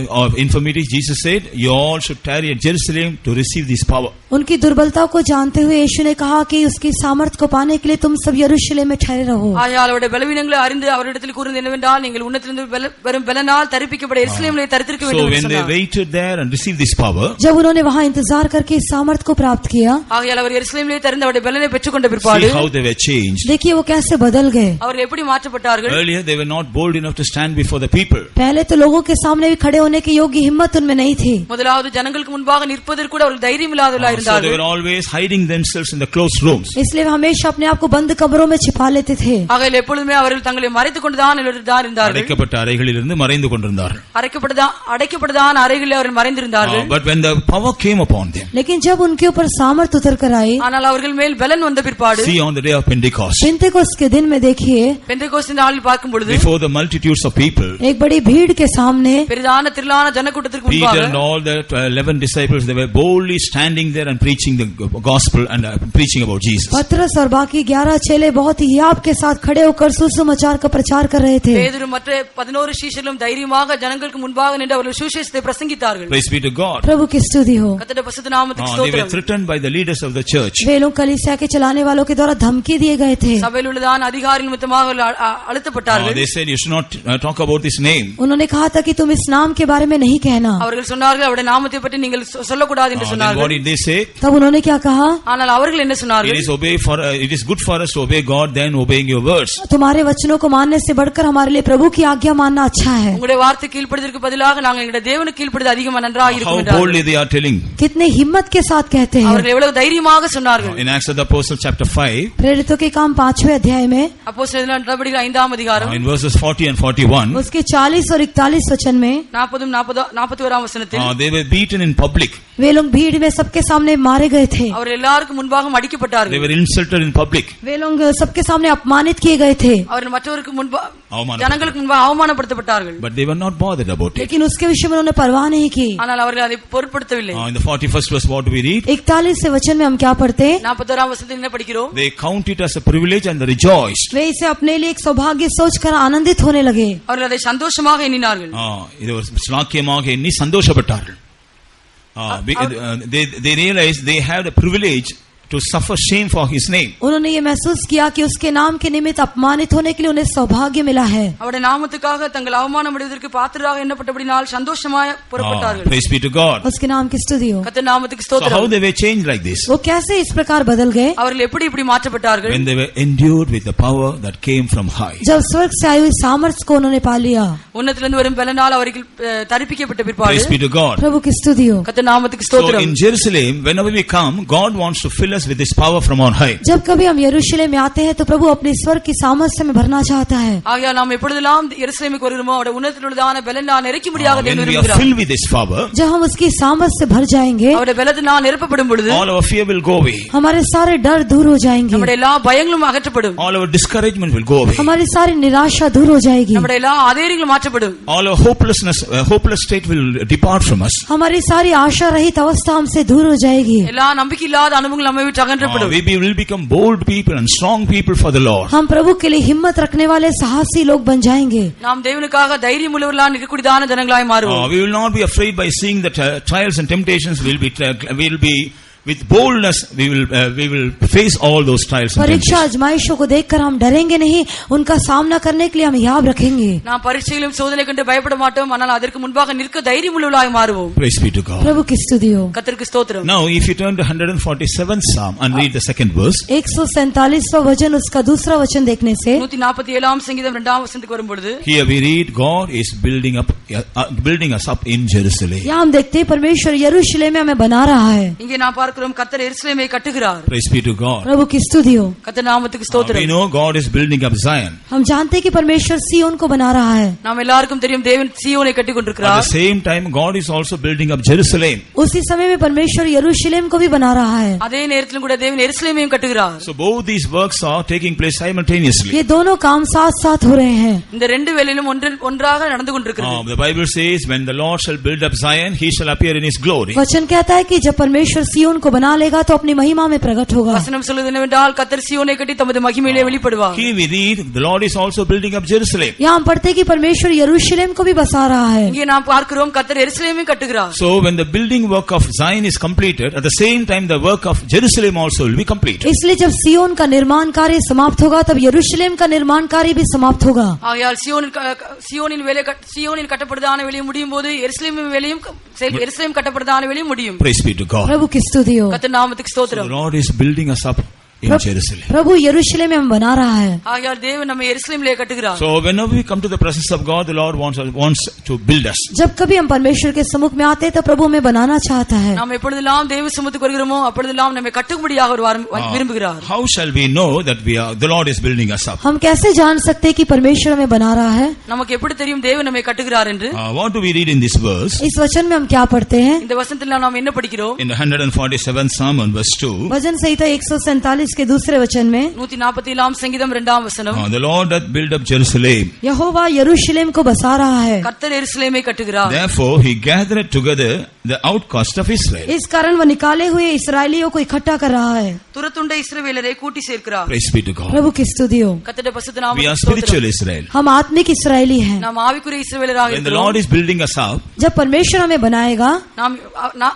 infirmities, Jesus said, you all should tarry at Jerusalem to receive this power. उनकी दुर्बलता को जानते हुए यीशु ने कहा कि उसकी सामर्थ को पाने के लिए तुम सब यरूशलेम में ठहरे रहो. ஆகையால் அவருடைய பலவீனங்களை அறிந்து அவரிடத்தில் கூறுவது என்னவென்றால், நீங்கள் உன்னதத்திலிருந்து வரும் பலனால் தரிப்பிக்கப்பட எருசலேமிலே தரித்திருக்க வேண்டும் என்று சொன்னார். So when they waited there and received this power, जब उन्होंने वहां इंतजार करके इस सामर्थ को प्राप्त किया, ஆகையால் அவர் எருசலேமிலே தரிந்து அவருடைய பலனை பெற்றுக்கொண்ட பிற்பாடு see how they were changed. देखिए वो कैसे बदल गए. அவர்கள் எப்படி மாற்றப்பட்டார்கள்? Earlier they were not bold enough to stand before the people. पहले तो लोगों के सामने भी खड़े होने की योग्य हिम्मत उनमें नहीं थी. முதலாவது ஜனங்களுக்கு முன்பாக நிற்பதற்கு கூட அவர்கள் தைரியம் இல்லாதவர்களாக So they இருந்தார்கள். were always hiding themselves in the closed rooms. इसलिए वे हमेशा अपने आप को बंद कमरों में छिपा लेते थे. ஆகையால் எப்பொழுதுமே அவர்கள் தங்களை மறைத்துக் கொண்டுதான் இருந்தார்கள். அடைக்கப்பட்ட அறைகளிலிருந்து மறைந்து கொண்டிருந்தார்கள். அடைக்கப்பட்டதான அறைகளில் அவர்கள் மறைந்திருந்தார்கள். But when the power came upon them, लेकिन जब उनके ऊपर सामर्थ उतर कर आई, ஆனால் அவர்கள் மேல் பலன் வந்த பிற்பாடு, see on the day of Pentecost, पेंतेकोस्त के दिन में देखिए, பெந்தேகோஸ்து நாளில் பார்க்கும் பொழுது, before the multitudes of people, एक बड़ी भीड़ के सामने, பெரிதான திரளான ஜனக்கூட்டத்திற்கு Peter முன்பாக, and all the 11 disciples, they were boldly standing there and preaching the gospel and preaching about Jesus. पतरस और बाकी 11 चेले बहुत ही हियाव के साथ खड़े होकर सुसमाचार का प्रचार कर रहे थे. பேதுரு மற்ற 11 சீஷர்களும் தைரியமாக ஜனங்களுக்கு முன்பாக நின்று அவர்கள் சுவிசேஷத்தை பிரசங்கித்தார்கள். Praise be to God. प्रभु की स्तुति हो. கர்த்தருடைய பரிசுத்த நாமத்துக்கு They were ஸ்தோத்திரம். threatened by the leaders of the church. वे लोग कलीसिया के चलाने वालों के द्वारा धमकी दिए गए थे. சபையில் உள்ளதான அதிகாரிகள் நிமித்தமாக அழுத்தப்பட்டார்கள். They said you should not talk about this name. उन्होंने कहा था कि तुम इस नाम के बारे में नहीं कहना. அவர்கள் சொன்னார்கள் அவருடைய நாமத்தை பற்றி நீங்கள் சொல்லக்கூடாது என்று Then what சொன்னார்கள். did they say? तब उन्होंने क्या कहा? ஆனால் அவர்கள் என்ன சொன்னார்கள்? It is good for us to obey God than obeying your words. तुम्हारे वचनों को मानने से बढ़कर हमारे लिए प्रभु की आज्ञा मानना अच्छा है. உங்களுடைய வார்த்தை கீழ்ப்படிதற்கு பதிலாக நாங்கள் எங்களுடைய தேவனுக்கு கீழ்ப்படிவது அதிகமாக நன்றாக இருக்கும் How என்றார்கள். boldly they are telling. कितने हिम्मत के साथ कहते हैं. அவர்கள் எவ்வளவு தைரியமாக சொன்னார்கள். In Acts of the Apostles chapter 5, प्रेरितों के काम 5वें अध्याय में, அப்போஸ்தலர் நடவடிக்கைகள் 5ஆம் அதிகாரம், in verses 40 and 41, उसके 40 और 41 वचन में, 41ஆம் வசனத்தில், they were beaten in public. वे लोग भीड़ में सबके सामने मारे गए थे. அவர்கள் எல்லாருக்கும் முன்பாக They அடிக்கப்பட்டார்கள். were insulted in public. वे लोग सबके सामने अपमानित किए गए थे. அவர்கள் மற்றவருக்கு முன்பாக அவமானப்படுத்தப்பட்டார்கள். ஜனங்களுக்கு முன்பாக அவமானப்படுத்தப்பட்டார்கள். But they were not bothered about it. लेकिन उसके विषय में उन्होंने परवाह नहीं की. ஆனால் அவர்கள் அதை பொருட்படுத்தவில்லை. In the 41st verse, what do we read? 41 वचन में हम क्या पढ़ते हैं? 41ஆம் வசனத்தில் என்ன படிக்கிறோம்? They count it as a privilege and they rejoiced. वे इसे अपने लिए एक सौभाग्य सोचकर आनंदित होने लगे. அவர்கள் அதை சந்தோஷமாக எண்ணினார்கள். இது ஒரு ஸ்லாக்கியமாக எண்ணி சந்தோஷப்பட்டார்கள். They realized they had a privilege to suffer shame for his name. उन्होंने ये महसूस किया कि उसके नाम के निमित्त अपमानित होने के लिए उन्हें सौभाग्य मिला है. அவருடைய நாமத்துக்காக தங்கள் அவமானம் அடைவதற்கு பாத்திரராக எண்ணப்பட்டபடியால் சந்தோஷமாய் புறப்பட்டார்கள். Praise be to God. उसके नाम की स्तुति हो. கர்த்தர் நாமத்துக்கு So how ஸ்தோத்திரம். they were changed like this? वो कैसे इस प्रकार बदल गए? அவர்கள் எப்படி இப்படி மாற்றப்பட்டார்கள்? When they were endued with the power that came from high. जब स्वर्ग से आई हुई सामर्थ्य को उन्होंने पा लिया. உன்னதத்திலிருந்து வரும் பலனால் அவர்கள் தரிப்பிக்கப்பட்ட பிற்பாடு, Praise be to God. प्रभु की स्तुति हो. கர்த்தர் நாமத்துக்கு So ஸ்தோத்திரம். in Jerusalem, whenever we come, God wants to fill us us with His power from on high. जब कभी हम यरूशलेम में आते हैं तो प्रभु अपने स्वर्ग की सामर्थ्य में भरना चाहता है. ஆகையால் நாம் எப்பொழுதெல்லாம் எருசலேமுக்கு வருகிறோமோ அவருடைய உன்னதத்திலுள்ளதான பலனால் நிறைக்கும்படியாக தேவன் When we are விரும்புகிறார். filled with His power, जब हम उसकी सामर्थ्य से भर जाएंगे, அவருடைய பலத்தினால் நிரப்பப்படும் பொழுது all our fear will go away. हमारे सारे डर दूर हो जाएंगे. நம்முடைய எல்லா பயங்களும் அகற்றப்படும். All our discouragement will go away. हमारी सारी निराशा दूर हो जाएगी. நம்முடைய எல்லா அதேரியங்களும் மாற்றப்படும். All our hopeless state will depart from us. हमारी सारी आशा रहित अवस्था हमसे दूर हो जाएगी. எல்லா நம்பிக்கையில்லாத அனுபவங்கள் நம்மை விட்டு அகற்றப்படும். We will become bold people and strong people for the Lord. हम प्रभु के लिए हिम्मत रखने वाले साहसी लोग बन जाएंगे. நாம் தேவனுக்காக தைரியம் உள்ளவர்களாக இருக்கக்கூடியதான ஜனங்களாய் மாறுவோம். We will not be afraid by seeing the trials and temptations. We will be with boldness. We will face all those trials and परीक्षा temptations. आजमाइशों को देखकर हम डरेंगे नहीं, उनका सामना करने के लिए हम याद रखेंगे. நாம் பரீட்சையிலும் சோதனை கண்டு பயப்பட மாட்டோம், ஆனால் அதற்கு முன்பாக நிற்க தைரியம் உள்ளவர்களாய் மாறுவோம். Praise be to God. प्रभु की स्तुति हो. கர்த்தருக்கு ஸ்தோத்திரம். Now if you turn to 147th Psalm and read the second verse, 147वां वचन उसका दूसरा वचन देखने से 147ஆம் சங்கீதம் 2ஆம் வசனத்துக்கு வரும்பொழுது here we read God is building us up in Jerusalem. यहाँ हम देखते हैं परमेश्वर यरूशलेम में हमें बना रहा है. இங்கே நாம் பார்க்கிறோம் கர்த்தர் எருசலேமை கட்டுகிறார். Praise be to God. प्रभु की स्तुति हो. கர்த்தர் நாமத்துக்கு We ஸ்தோத்திரம். know God is building up Zion. हम जानते हैं कि परमेश्वर सिय्योन को बना रहा है. நாம் எல்லாருக்கும் தெரியும் தேவன் சீயோனை கட்டிக் At கொண்டிருக்கிறார். the same time God is also building up Jerusalem. उसी समय में परमेश्वर यरूशलेम को भी बना रहा है. அதே நேரத்திலும் கூட தேவன் எருசலேமையும் கட்டுகிறார். So both these works are taking place simultaneously. ये दोनों काम साथ साथ हो रहे हैं. இந்த ரெண்டு வேளையிலும் ஒன்றாக நடந்து கொண்டிருக்கிறது. The Bible says when the Lord shall build up Zion, He shall appear in His glory. वचन कहता है कि जब परमेश्वर सिय्योन को बना लेगा तो अपनी महिमा में प्रकट होगा. வசனம் சொல்வது என்னவென்றால் கர்த்தர் சீயோனை கட்டி தமது மகிமையிலே வெளிப்படுவார். Here we read the Lord is also building up Jerusalem. यहाँ हम पढ़ते हैं कि परमेश्वर यरूशलेम को भी बसा रहा है. இங்கே நாம் பார்க்கிறோம் கர்த்தர் எருசலேமையும் கட்டுகிறார். So when the building work of Zion is completed, at the same time the work of Jerusalem also will be completed. इसलिए जब सिय्योन का निर्माण कार्य समाप्त होगा तब यरूशलेम का निर्माण कार्य भी समाप्त होगा. ஆகையால் சியோனின் கட்டப்படுதான வேலையும் முடியும் போது எருசலேம் கட்டப்படுதான வேலையும் முடியும். Praise be to God. प्रभु की स्तुति हो. கர்த்தர் நாமத்துக்கு The ஸ்தோத்திரம். Lord is building us up in Jerusalem. प्रभु यरूशलेम में हम बना रहा है. ஆகையால் தேவன் நம்மை எருசலேமிலே கட்டுகிறார். So whenever we come to the presence of God, the Lord wants to build us. जब कभी हम परमेश्वर के सम्मुख में आते हैं तो प्रभु हमें बनाना चाहता है. நாம் எப்பொழுதெல்லாம் தேவ சமூகத்துக்கு வருகிறோமோ அப்பொழுதெல்லாம் நம்மை கட்டும்படியாக விரும்புகிறார். How shall we know that the Lord is building us up? हम कैसे जान सकते हैं कि परमेश्वर हमें बना रहा है? நமக்கு எப்படி தெரியும் தேவன் நம்மை கட்டுகிறார் என்று? What do we read in this verse? इस वचन में हम क्या पढ़ते हैं? இந்த வசனத்தில் நாம் என்ன படிக்கிறோம்? In the 147th Psalm and verse 2. वचन संहिता 147 के दूसरे वचन में 147ஆம் சங்கீதம் 2ஆம் வசனம். The Lord doth build up Jerusalem. यहोवा यरूशलेम को बसा रहा है. கர்த்தர் எருசலேமை கட்டுகிறார். Therefore he gathered together the outcast of Israel. इस कारण वह निकाले हुए इस्राएलियों को इकट्ठा कर रहा है. துரத்துண்ட இஸ்ரவேலரை கூட்டி சேர்க்கிறார். Praise be to God. प्रभु की स्तुति हो. கர்த்தருடைய பரிசுத்த We are நாமத்துக்கு spiritual ஸ்தோத்திரம். Israel. हम आत्मिक इस्राएली हैं. நாம் ஆவிக்குரிய இஸ்ரவேலராக When the இருக்கிறோம். Lord is building us up, जब परमेश्वर हमें बनाएगा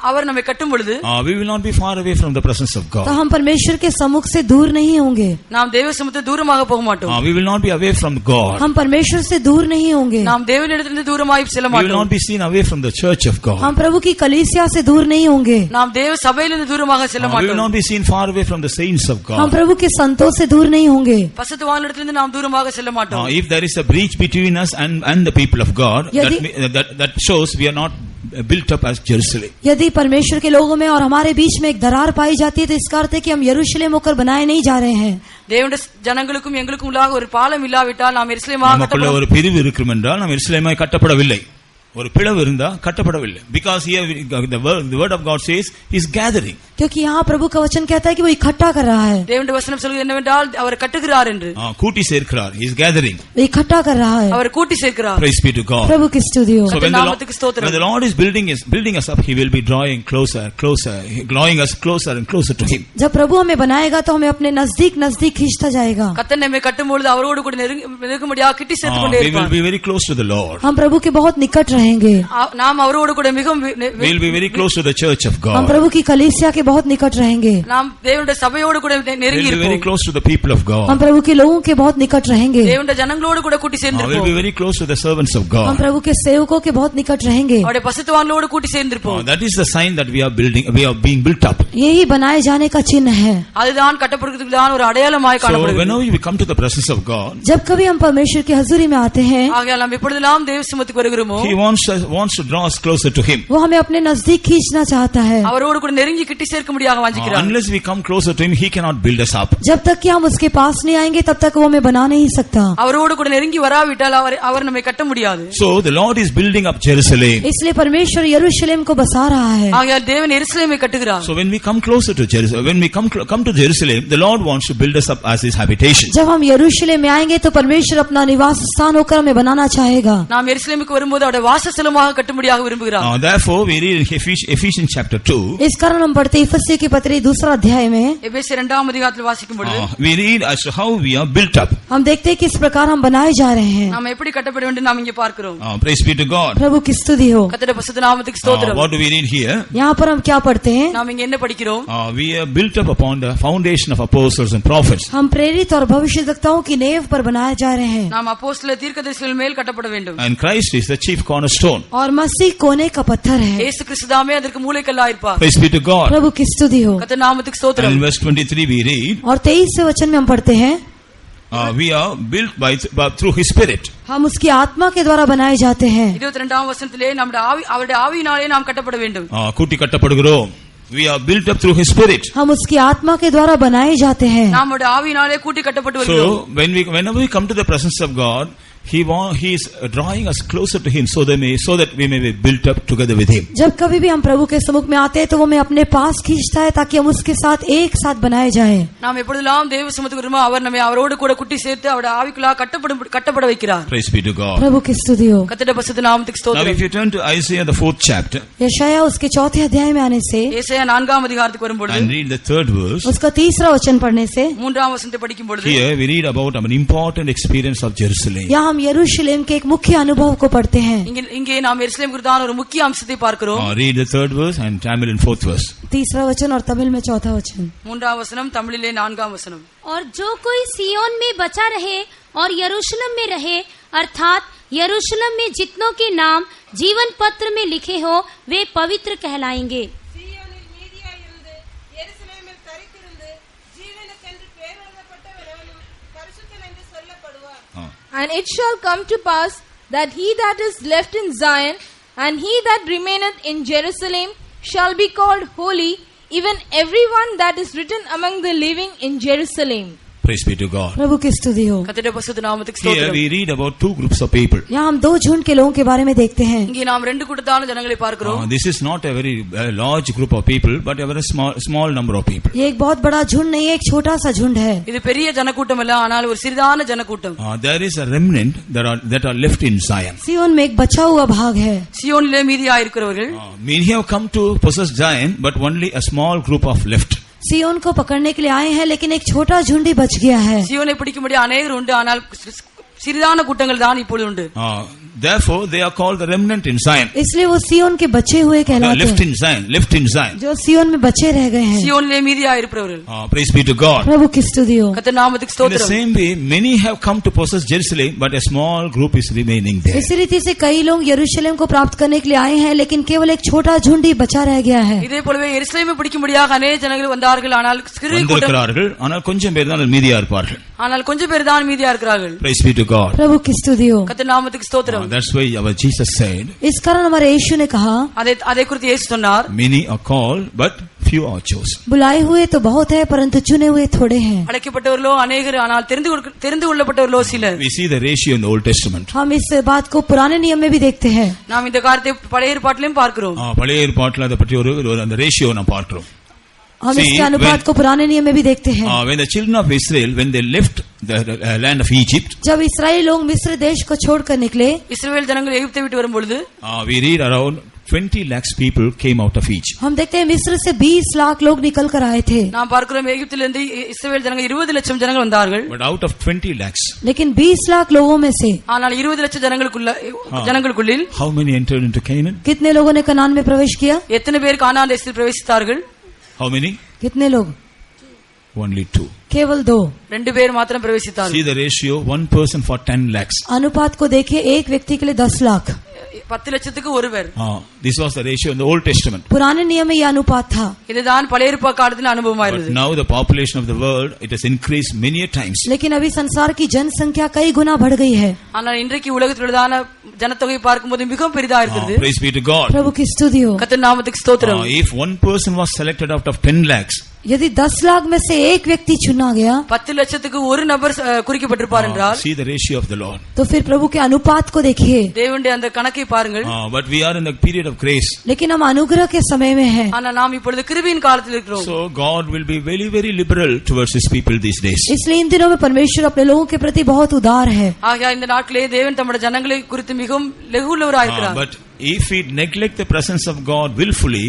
அவர் நம்மை கட்டும் பொழுது we will not be far away from the presence of तो God. हम परमेश्वर के सम्मुख से दूर नहीं होंगे. நாம் தேவ சமூகத்தை தூரமாக போக மாட்டோம். We will not be away from God. हम परमेश्वर से दूर नहीं होंगे. நாம் தேவனிடத்திலிருந்து தூரமாய் செல்ல We will மாட்டோம். not be seen away from the church of God. हम प्रभु की कलीसिया से दूर नहीं होंगे. நாம் தேவ சபையிலிருந்து தூரமாக செல்ல We will மாட்டோம். not be seen far away from the saints of हम God. प्रभु के संतों से दूर नहीं होंगे. பரிசுத்தவான்களிடத்திலிருந்து நாம் தூரமாக செல்ல மாட்டோம். If there is a breach between us and the people of God, that shows we are not built up as Jerusalem. यदि परमेश्वर के लोगों में और हमारे बीच में एक दरार पाई जाती है तो इसका अर्थ है कि हम यरूशलेम होकर बनाए नहीं जा रहे हैं. தேவனுடைய ஜனங்களுக்கும் எங்களுக்கும் உள்ளாக ஒரு பாலம் இல்லாவிட்டால் நாம் எருசலேமாக நமக்குள்ள ஒரு பிரிவு இருக்கும் என்றால் நாம் எருசலேமாய் கட்டப்படவில்லை. ஒரு பிளவு இருந்தா கட்டப்படவில்லை. Because here the word of God says he is gathering. क्योंकि यहाँ प्रभु का वचन कहता है कि वो इकट्ठा कर रहा है. தேவனுடைய வசனம் சொல்கிறது என்னவென்றால் அவர் கட்டுகிறார் என்று. கூட்டி சேர்க்கிறார். He is gathering. वो इकट्ठा कर रहा है. அவர் கூட்டி சேர்க்கிறார். Praise be to God. प्रभु की स्तुति हो. So when the Lord is building us up, he will be drawing us closer and closer to him. जब प्रभु हमें बनाएगा तो हमें अपने नजदीक खींचता जाएगा. கர்த்தர் நம்மை கட்டும் பொழுது அவரோடு கூட நெருங்கும்படியாக கிட்டி சேர்த்து கொண்டே We will இருப்பார். be very close to the Lord. हम प्रभु के बहुत निकट रहेंगे. நாம் அவரோடு கூட மிகவும் We will be very close to the church of God. हम प्रभु की कलीसिया के बहुत निकट रहेंगे. நாம் தேவனுடைய சபையோடு கூட We நெருங்கி will be very இருப்போம். close to the people of God. हम प्रभु के लोगों के बहुत निकट रहेंगे. தேவனுடைய ஜனங்களோடு கூட கூட்டி We will be சேர்ந்திருப்போம். very close to the servants of हम God. प्रभु के सेवकों के बहुत निकट रहेंगे. அவருடைய பரிசுத்தவான்களோடு கூட்டி சேர்ந்திருப்போம். That is the sign that we are being built up. यही बनाए जाने का चिन्ह है. அதுதான் கட்டப்படுவதற்கான ஒரு அடையாளமாய் So காணப்படுகிறது. whenever we come to the presence of God, जब कभी हम परमेश्वर की हजूरी में आते हैं ஆகையால் நாம் எப்பொழுதெல்லாம் தேவ சமூகத்துக்கு வருகிறோமோ he wants wants to draw us closer to him. वो हमें अपने नजदीक खींचना चाहता है. அவரோடு கூட நெருங்கி கிட்டி சேர்க்கும்படியாக வாஞ்சிக்கிறார். Unless we come closer to him, he cannot build us up. जब तक कि हम उसके पास नहीं आएंगे तब तक वो हमें बना नहीं सकता. அவரோடு கூட நெருங்கி வராவிட்டால் அவர் நம்மை கட்ட முடியாது. So the Lord is building up Jerusalem. इसलिए परमेश्वर यरूशलेम को बसा रहा है. ஆகையால் தேவன் எருசலேமை கட்டுகிறார். So when we come closer to Jerusalem, when we come to Jerusalem, the Lord wants to build us up as his habitation. जब हम यरूशलेम में आएंगे तो परमेश्वर अपना निवास स्थान होकर हमें बनाना चाहेगा. நாம் எருசலேமுக்கு வரும்போது அவருடைய வாசஸ்தலமாக கட்டும்படியாக விரும்புகிறார். Therefore we read in Ephesians chapter 2. इस कारण हम पढ़ते इफिसियों की पत्री 2 अध्याय में எபேசியர் 2 அதிகாரத்தில் வாசிக்கும் பொழுது we read as to how we are built up. हम देखते हैं किस प्रकार हम बनाए जा रहे हैं. நாம் எப்படி கட்டப்பட வேண்டும் நாம் இங்கே பார்க்கிறோம். Praise be to God. प्रभु की स्तुति हो. கர்த்தருடைய பரிசுத்த நாமத்துக்கு ஸ்தோத்திரம். What do we read here? यहाँ पर हम क्या पढ़ते हैं? நாம் இங்கே என்ன படிக்கிறோம்? We are built up upon the foundation of apostles and prophets. हम प्रेरित और भविष्यद्वक्ताओं की नींव पर बनाए जा रहे हैं. நாம் அப்போஸ்தலர் தீர்க்கதரிசிகள் மேல் கட்டப்பட வேண்டும். And Christ is the chief cornerstone. और मसीह कोने का पत्थर है. இயேசு கிறிஸ்து தாமே அதற்கு மூலைக்கல்லாய் இருப்பார். Praise be to God. प्रभु की स्तुति हो. கர்த்தருடைய நாமத்துக்கு ஸ்தோத்திரம். And in verse 23 we read, और 23 वचन में हम पढ़ते हैं, we are built through his spirit. हम उसकी आत्मा के द्वारा बनाए जाते हैं. 22ஆம் வசனத்திலே நம்முடைய அவருடைய ஆவியினாலே நாம் கட்டப்பட வேண்டும். கூட்டி கட்டப்படுகிறோம். We are built up through his spirit. हम उसकी आत्मा के द्वारा बनाए जाते हैं. நம்முடைய ஆவியினாலே கூட்டி கட்டப்பட்டு வருகிறோம். So whenever we come to the presence of God, he is drawing us closer to him so that we may be built up together with him. जब कभी भी हम प्रभु के सम्मुख में आते हैं तो वो हमें अपने पास खींचता है ताकि हम उसके साथ एक साथ बनाए जाएं. நாம் எப்பொழுதெல்லாம் தேவ சமூகத்துக்கு வருமோ அவர் நம்மை அவரோடு கூட கூட்டி சேர்த்து அவருடைய ஆவிக்குள்ளா கட்டப்பட வைக்கிறார். Praise be to God. प्रभु की स्तुति हो. கர்த்தருடைய பரிசுத்த நாமத்துக்கு Now ஸ்தோத்திரம். if you turn to Isaiah the 4th chapter यशायाह उसके 4थे अध्याय में आने से ஏசாயா 4ஆம் அதிகாரத்துக்கு வரும்போது and read the 3rd verse, उसका 3रा वचन पढ़ने से 3ஆம் வசனத்தை படிக்கும் பொழுது here we read about an important experience of Jerusalem. यहाँ हम यरूशलेम के एक मुख्य अनुभव को पढ़ते हैं. இங்கே நாம் எருசலேம் குறித்தான ஒரு முக்கிய அம்சத்தை பார்க்கிறோம். Read the 3rd verse and Tamil in 4th verse. 3रा वचन और तमिल में 4था वचन. 3ஆம் வசனம் தமிழிலே 4ஆம் வசனம். और जो कोई सियोन में बचा रहे और यरूशलेम में रहे, अर्थात यरूशलेम में जितनों के नाम जीवन पत्र में लिखे हो वे पवित्र कहलाएंगे. And it shall come to pass that he that is left in Zion and he that remaineth in Jerusalem shall be called holy, even everyone that is written among the living in Jerusalem. Praise be to God. प्रभु की स्तुति हो. கர்த்தருடைய பரிசுத்த நாமத்துக்கு Here ஸ்தோத்திரம். we read about 2 groups of people. यहाँ हम 2 झुंड के लोगों के बारे में देखते हैं. இங்கே நாம் ரெண்டு கூட்டத்தான ஜனங்களை பார்க்கிறோம். This is not a very large group of people, but a very small number of people. ये एक बहुत बड़ा झुंड नहीं है, एक छोटा सा झुंड है. இது பெரிய ஜனக்கூட்டம் இல்ல, ஆனால் ஒரு சிறிதான ஜனக்கூட்டம். There is a remnant that are left in Zion. सियोन में एक बचा हुआ भाग है. சியோனிலே மீதியா இருக்கிறவர்கள். Many have come to possess Zion, but only a small group of left. सियोन को पकड़ने के लिए आए हैं, लेकिन एक छोटा झुंड ही बच गया है. சியோனை பிடிக்கும்படி अनेகர் உண்டு, ஆனால் சிறிதான கூட்டங்கள் தான் இப்பொழுது உண்டு. Therefore they are called the remnant in Zion. इसलिए वो सियोन के बचे हुए कहलाते हैं. Left in Zion. जो सियोन में बचे रह गए हैं. சியோனிலே மீதியா இருப்பவர்கள். Praise be to God. प्रभु की स्तुति हो. கர்த்தர் நாமத்துக்கு In the ஸ்தோத்திரம். same way, many have come to possess Jerusalem, but a small group is remaining there. इसी रीति से कई लोग यरूशलेम को प्राप्त करने के लिए आए हैं, लेकिन केवल एक छोटा झुंड ही बचा रह गया है. இதே போலவே எருசலேமை பிடிக்கும்படியாக अनेक ஜனங்கள் வந்தார்கள், ஆனால் சிறு கூட்டம், ஆனால் கொஞ்சம் பேர் தான் மீதியா இருப்பார்கள். ஆனால் கொஞ்சம் பேர் தான் மீதியா இருக்கிறார்கள். Praise be to God. प्रभु की स्तुति हो. கர்த்தர் நாமத்துக்கு ஸ்தோத்திரம். That's why our Jesus said, इस कारण हमारे यीशु ने कहा, அதை குறித்து இயேசு சொன்னார், many are called but few are chosen. बुलाए हुए तो बहुत है, परंतु चुने हुए थोड़े हैं. அழைக்கப்பட்டவர்களோ अनेகர், ஆனால் தெரிந்து கொள்ளப்பட்டவர்களோ சிலர். We see the ratio in the Old Testament. हम इस बात को पुराने नियम में भी देखते हैं. நாம் இந்த காரியத்தை பழைய ஏற்பாட்டிலும் பார்க்கிறோம். பழைய ஏற்பாட்டில் அதை பற்றி ஒரு அந்த ரேஷியோ நாம் பார்க்கிறோம். हम इसके अनुपात को पुराने नियम में भी देखते हैं. When the children of Israel, when they left the land of Egypt, जब इस्राएली लोग मिस्र देश को छोड़कर निकले, இஸ்ரவேல் ஜனங்கள் எகிப்தை விட்டு வரும்பொழுது we read around 20 lakhs people came out of Egypt. हम देखते हैं मिस्र से 20 लाख लोग निकल कर आए थे. நாம் பார்க்கிறோம் எகிப்திலிருந்து இஸ்ரவேல் ஜனங்கள் 20 லட்சம் ஜனங்கள் வந்தார்கள். But out of 20 lakhs, लेकिन 20 लाख लोगों में से, ஆனால் 20 லட்சம் ஜனங்களுக்குள்ளில் how many entered into Canaan? कितने लोगों ने कनान में प्रवेश किया? எத்தனை பேர் கானான் தேசத்தில் பிரவேசித்தார்கள்? How many? कितने लोग? Only 2. केवल 2. 2 பேர் மாத்திரம் பிரவேசித்தார்கள். See the ratio, 1 person for 10 lakhs. अनुपात को देखिए, एक व्यक्ति के लिए 10 लाख. 10 லட்சத்துக்கு ஒருவர். This was the ratio in the Old Testament. पुराने नियम में यह अनुपात था. இதுதான் பழைய ஏற்பாட்டு காலத்துல அனுபவமா இருந்தது. But now the population of the world, it has increased many a times. लेकिन अभी संसार की जनसंख्या कई गुना बढ़ गई है. ஆனால் இன்றைக்கு உலகத்திலுள்ளதான ஜனத்தொகை பார்க்கும்போது மிகவும் பெரிதா இருக்கிறது. Praise be to God. प्रभु की स्तुति हो. கர்த்தர் நாமத்துக்கு ஸ்தோத்திரம். If one person was selected out of 10 lakhs, यदि 10 लाख में से एक व्यक्ति चुना गया, 10 லட்சத்துக்கு ஒரு நபர் குறிக்கப்பட்டிருப்பார் என்றால், see the ratio of the Lord. तो फिर प्रभु के अनुपात को देखिए. தேவனுடைய அந்த கணக்கை பாருங்கள். But we are in the period of grace. लेकिन हम अनुग्रह के समय में हैं. ஆனா நாம் இப்பொழுது கிருபையின் காலத்தில் இருக்கிறோம். So God will be very very liberal towards his people these days. इसलिए इन दिनों में परमेश्वर अपने लोगों के प्रति बहुत उदार है. ஆகையா இந்த நாட்களே தேவன் தம்முடைய ஜனங்களை குறித்து மிகவும் லகுலவராய் இருக்கிறார். But if we neglect the presence of God willfully,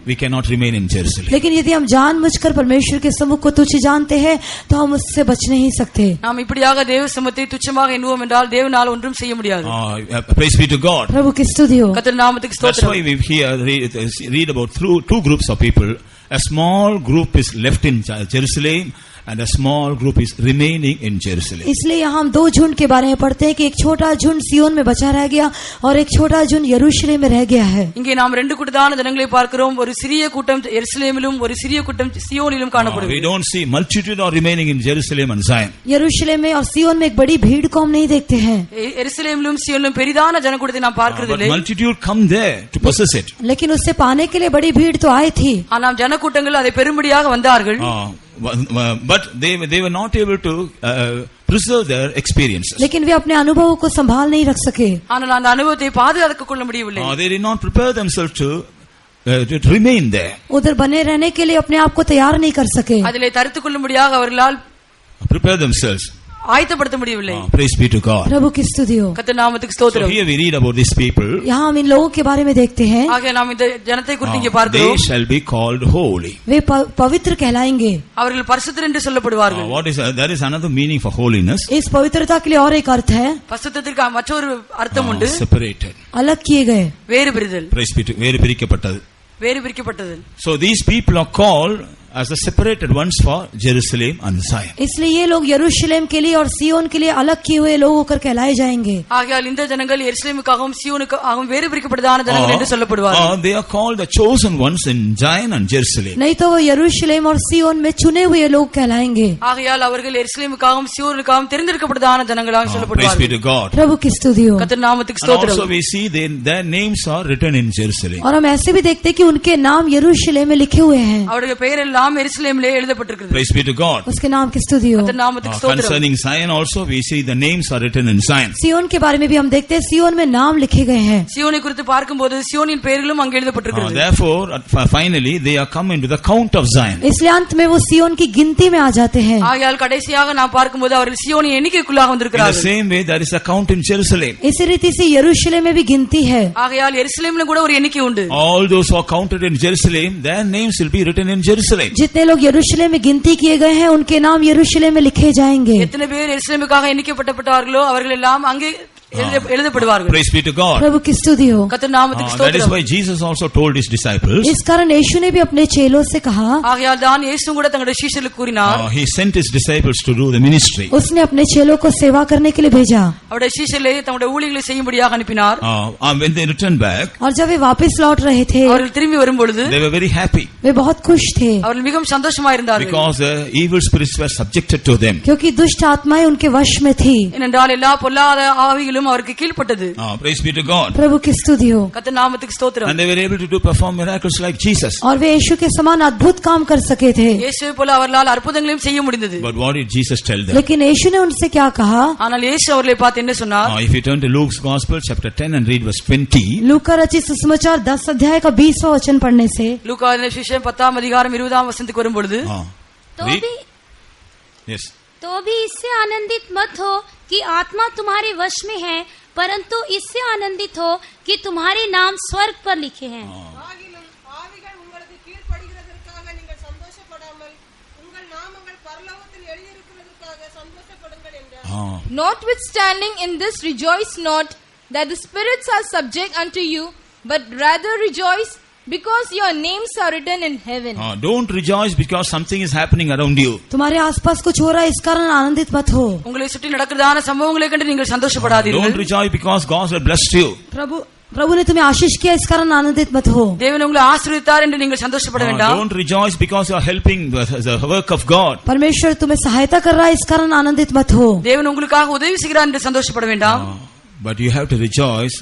we cannot remain in Jerusalem. लेकिन यदि हम जानबूझकर परमेश्वर के सम्मुख को तुच्छ जानते हैं तो हम उससे बच नहीं सकते. நாம் இப்படியாக தேவ சமூகத்தை துச்சமாக எண்ணுவோம் என்றால் தேவனால் ஒன்றும் செய்ய முடியாது. Praise be to God. प्रभु की स्तुति हो. கர்த்தர் நாமத்துக்கு That's ஸ்தோத்திரம். why we here read about two groups of people. A small group is left in Jerusalem and a small group is remaining in Jerusalem. इसलिए यहाँ हम दो झुंड के बारे में पढ़ते हैं कि एक छोटा झुंड सियोन में बचा रह गया और एक छोटा झुंड यरूशलेम में रह गया है. இங்கே நாம் ரெண்டு கூட்டத்தான ஜனங்களை பார்க்கிறோம். ஒரு சிறிய கூட்டம் எருசலேமிலும் ஒரு சிறிய கூட்டம் சியோனிலும் காணப்படுகிறது. We don't see multitude are remaining in Jerusalem and Zion. यरूशलेम में और सियोन में एक बड़ी भीड़ को हम नहीं देखते हैं. எருசலேமிலும் சியோனிலும் பெரிதான ஜனக்கூட்டத்தை நாம் பார்க்கிறது இல்லை. But multitude come there to possess it. लेकिन उससे पाने के लिए बड़ी भीड़ तो आई थी. ஆனால் ஜனக்கூட்டங்கள் அதை பெரும்படியாக வந்தார்கள். But they were not able to preserve their experiences. लेकिन वे अपने अनुभवों को संभाल नहीं रख सके. ஆனால் அந்த அனுபவத்தை பாதுகாத்துக் கொள்ள முடியவில்லை. They did not prepare themselves to remain there. उधर बने रहने के लिए अपने आप को तैयार नहीं कर सके. அதிலே தரித்துக் கொள்ளும்படியாக அவர்களால் prepare themselves. ஆயத்தப்படுத்த முடியவில்லை. Praise be to God. प्रभु की स्तुति हो. கர்த்தர் நாமத்துக்கு So ஸ்தோத்திரம். here we read about these people. यहाँ हम इन लोगों के बारे में देखते हैं. ஆக நாம் இந்த ஜனத்தை குறித்து இங்கே They பார்க்கிறோம். shall be called holy. वे पवित्र कहलाएंगे. அவர்கள் பரிசுத்தர் என்று சொல்லப்படுவார்கள். What is there is another meaning for holiness. इस पवित्रता के लिए और एक अर्थ है. பரிசுத்தத்திற்கு மற்றொரு அர்த்தம் உண்டு. Separated. अलग किए गए. வேறு பிரிதல். Praise be to வேறு பிரிக்கப்பட்டது. வேறு பிரிக்கப்பட்டது. So these people are called as the separated ones for Jerusalem and Zion. इसलिए ये लोग यरूशलेम के लिए और सियोन के लिए अलग किए हुए लोग होकर कहलाए जाएंगे. ஆகையால் இந்த ஜனங்கள் எருசலேமுக்காகவும் சியோனுக்காகவும் வேறு பிரிக்கப்பட்டதான ஜனங்கள் என்று சொல்லப்படுவார்கள். They are called the chosen ones in Zion and Jerusalem. नहीं तो वो यरूशलेम और सियोन में चुने हुए लोग कहलाएंगे. ஆகையால் அவர்கள் எருசலேமுக்காகவும் சியோனுக்காகவும் தெரிந்தெடுக்கப்பட்டதான ஜனங்களாக Praise be சொல்லப்படுவார்கள். to God. प्रभु की स्तुति हो. கர்த்தர் நாமத்துக்கு And also ஸ்தோத்திரம். we see their names are written in Jerusalem. और हम ऐसे भी देखते हैं कि उनके नाम यरूशलेम में लिखे हुए हैं. அவருடைய பெயர் எல்லாம் எருசலேமிலே எழுதப்பட்டிருக்கிறது. Praise be to God. उसके नाम की स्तुति हो. கர்த்தர் நாமத்துக்கு ஸ்தோத்திரம். Concerning Zion also we see the names are written in Zion. सियोन के बारे में भी हम देखते हैं सियोन में नाम लिखे गए हैं. சியோனை குறித்து பார்க்கும்போது சியோனின் பெயர்களும் அங்கே எழுதப்பட்டிருக்கிறது. Therefore finally they are come into the count of Zion. इसलिए अंत में वो सियोन की गिनती में आ जाते हैं. ஆகையால் கடைசியாக நாம் பார்க்கும்போது அவர்கள் சியோனின் எண்ணிக்கைக்குள்ளாக In the வந்திருக்கிறார்கள். same way there is a count in Jerusalem. इसी रीति से यरूशलेम में भी गिनती है. ஆகையால் எருசலேமிலும் கூட ஒரு எண்ணிக்கை உண்டு. All those who are counted in Jerusalem, their names will be written in Jerusalem. जितने लोग यरूशलेम में गिनती किए गए हैं उनके नाम यरूशलेम में लिखे जाएंगे. எத்தனை பேர் எருசலேமுக்காக எண்ணிக்கப்பட்டவர்களோ அவர்கள் எல்லாம் அங்கே எழுதப்படுவார்கள். Praise be to God. प्रभु की स्तुति हो. கர்த்தர் நாமத்துக்கு That is ஸ்தோத்திரம். why Jesus also told his disciples. इस कारण यीशु ने भी अपने चेलों से कहा. ஆகையால் தான் இயேசு கூட தங்களுடைய சீஷர்களுக்கு கூறினார். He sent his disciples to do the ministry. उसने अपने चेलों को सेवा करने के लिए भेजा. அவருடைய சீஷர்களை தங்களுடைய ஊழியங்களை செய்யும்படியாக அனுப்பினார். When they returned back, और जब वे वापस लौट रहे थे அவர்கள் திரும்பி வரும்பொழுது they were very happy वे बहुत खुश थे. அவர்கள் மிகவும் சந்தோஷமா இருந்தார்கள். because the evil spirits were subjected to them. क्योंकि दुष्ट आत्माएं उनके वश में थी. ஏனென்றால் எல்லா பொல்லாத ஆவிகளும் அவருக்கு கீழ்ப்பட்டது. Praise be to God. प्रभु की स्तुति हो. கர்த்தர் நாமத்துக்கு ஸ்தோத்திரம். And they were able to perform miracles like Jesus. और वे यीशु के समान अद्भुत काम कर सके थे. இயேசுவை போல அவர்களால் அற்புதங்களையும் செய்ய முடிந்தது. But what did Jesus tell them? लेकिन यीशु ने उनसे क्या कहा? ஆனால் இயேசு அவர்களை பார்த்து என்ன சொன்னார்? If you turn to Luke's Gospel chapter 10 and read verse 20. लूका रचित सुसमाचार 10 अध्याय का 20वां वचन पढ़ने से லூக்கா சுவிசேஷம் 10 அதிகாரம் 20 வசனத்துக்கு வரும்பொழுது Yes. तो भी इससे आनंदित मत हो कि आत्मा तुम्हारे वश में है, परंतु इससे आनंदित हो कि तुम्हारे नाम स्वर्ग पर लिखे हैं. ஆவிகள் உங்களுக்கு கீழ்ப்படிகிறதற்காக நீங்கள் சந்தோஷப்படாமல் உங்கள் நாமங்கள் பரலோகத்தில் எழுதியிருக்கிறதற்காக சந்தோஷப்படுங்கள் என்றார். Notwithstanding in this rejoice not that the spirits are subject unto you, but rather rejoice because your names are written in heaven. Don't rejoice because something is happening around you. तुम्हारे आसपास कुछ हो रहा है इस कारण आनंदित मत हो. உங்களை சுற்றி நடக்கிறதான சம்பவங்களை கண்டு நீங்கள் சந்தோஷப்படாதீர்கள். Don't rejoice because God has blessed you. प्रभु ने तुम्हें आशीष किया, इस कारण आनंदित मत हो। தேவன் உங்களை ஆசீர்வதித்தார் என்று நீங்கள் சந்தோஷப்பட வேண்டாம். Don't rejoice because you are helping the work of God. परमेश्वर तुम्हें सहायता कर रहा है, इस कारण आनंदित मत हो। தேவன் உங்களுக்காக உதவி செய்கிறார் என்று சந்தோஷப்பட வேண்டாம். But you have to rejoice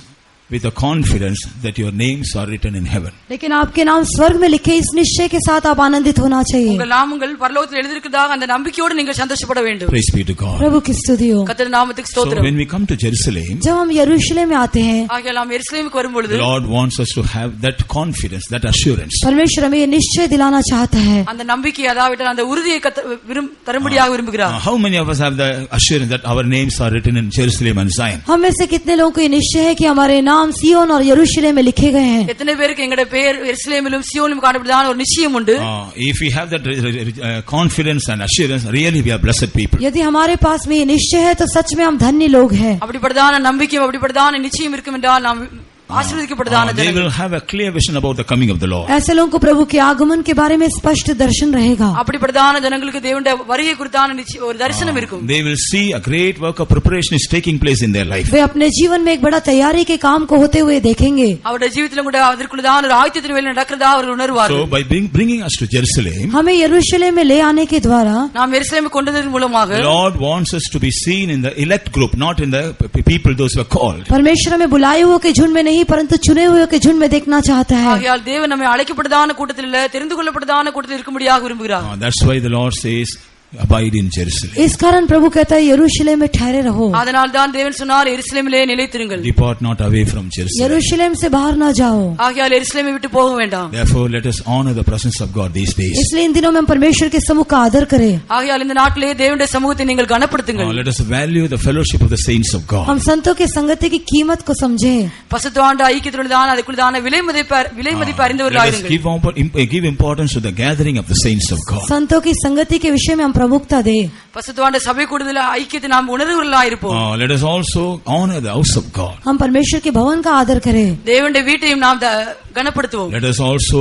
with the confidence that your names are written in heaven. लेकिन आपके नाम स्वर्ग में लिखे, इस निश्चय के साथ आप आनंदित होना चाहिए। உங்கள் நாமங்கள் பரலோகத்தில் எழுதியிருக்கிறதாக அந்த நம்பிக்கையோடு நீங்கள் சந்தோஷப்பட வேண்டும். Praise be to God. प्रभु की स्तुति हो। கர்த்தருடைய நாமத்துக்கு So ஸ்தோத்திரம். when we come to Jerusalem, जब हम यरूशलेम में आते हैं, ஆகையால் நாம் எருசலேமுக்கு வரும்பொழுது the Lord wants us to have that confidence, that assurance. परमेश्वर हमें ये निश्चय दिलाना चाहता है। அந்த நம்பிக்கை அதாவது அந்த உறுதியை தரும்படியாக விரும்புகிறார். How many of us have the assurance that our names are written in Jerusalem and Zion? हम में से कितने लोगों को ये निश्चय है कि हमारे नाम सिय्योन और यरूशलेम में लिखे गए हैं? எத்தனை பேருக்கு எங்களுடைய பெயர் எருசலேமிலும் சியோனிலும் காணப்படுதான ஒரு நிச்சயம் உண்டு? If we have that confidence and assurance, really we are blessed people. यदि हमारे पास में ये निश्चय है तो सच में हम धन्य लोग हैं। அப்படிப்பட்டதான நம்பிக்கையும் அப்படிப்பட்டதான நிச்சயம் இருக்கும் என்றால் நாம் ஆசீர்வதிக்கப்பட்டதான They will have a clear vision about the coming of the Lord. ऐसे लोगों को प्रभु के आगमन के बारे में स्पष्ट दर्शन रहेगा। அப்படிப்பட்டதான ஜனங்களுக்கு தேவனுடைய வருகை குறித்தான ஒரு தரிசனம் இருக்கும். They will see a great work of preparation is taking place in their life. वे अपने जीवन में एक बड़ा तैयारी के काम को होते हुए देखेंगे। அவருடைய ஜீவிதத்திலும் கூட அதற்குள்ளதான ஒரு ஆயத்தத்தின் வேலை நடக்கிறதா அவர்கள் உணர்வார்கள். So by bringing us to Jerusalem, हमें यरूशलेम में ले आने के द्वारा நாம் எருசலேமுக்கு கொண்டதன் மூலமாக the Lord wants us to be seen in the elect group, not in the people those who are called. परमेश्वर हमें बुलाए हुए के झुंड में नहीं परंतु चुने हुए के झुंड में देखना चाहता है। ஆகையால் தேவன் நம்மை அழைக்கப்பட்டதான கூட்டத்தில் இல்ல தெரிந்து கொள்ளப்பட்டதான கூட்டத்தில் இருக்கும்படியாக விரும்புகிறார். That's why the Lord says abide in Jerusalem. इस कारण प्रभु कहता है यरूशलेम में ठहरे रहो। அதனால் தான் தேவன் சொன்னார் எருசலேமிலே நிலைத்திருங்கள். Depart not away from Jerusalem. यरूशलेम से बाहर ना जाओ। ஆகையால் எருசலேமை விட்டு போக வேண்டாம். Therefore let us honor the presence of God these days. इसलिए इन दिनों में हम परमेश्वर के सम्मुख का आदर करें। ஆகையால் இந்த நாட்டிலே தேவனுடைய சமூகத்தை நீங்கள் கனப்படுத்துங்கள். Let us value the fellowship of the saints of God. हम संतों के संगति की कीमत को समझें। பசுத்தாண்ட ஐக்கியத்துள்ளதான அதுக்குள்ளதான விலை மதிப்பு அறிந்தவர்களாக Let us இருங்கள். give importance to the gathering of the saints of God. संतों की संगति के विषय में हम प्रमुखता दें। பசுத்தாண்ட சபை கூடுதல் ஐக்கியத்தை நாம் உணர்வுள்ளா இருப்போம். Let us also honor the house of God. हम परमेश्वर के भवन का आदर करें। தேவனுடைய வீட்டையும் நாம் கனப்படுத்துவோம். Let us also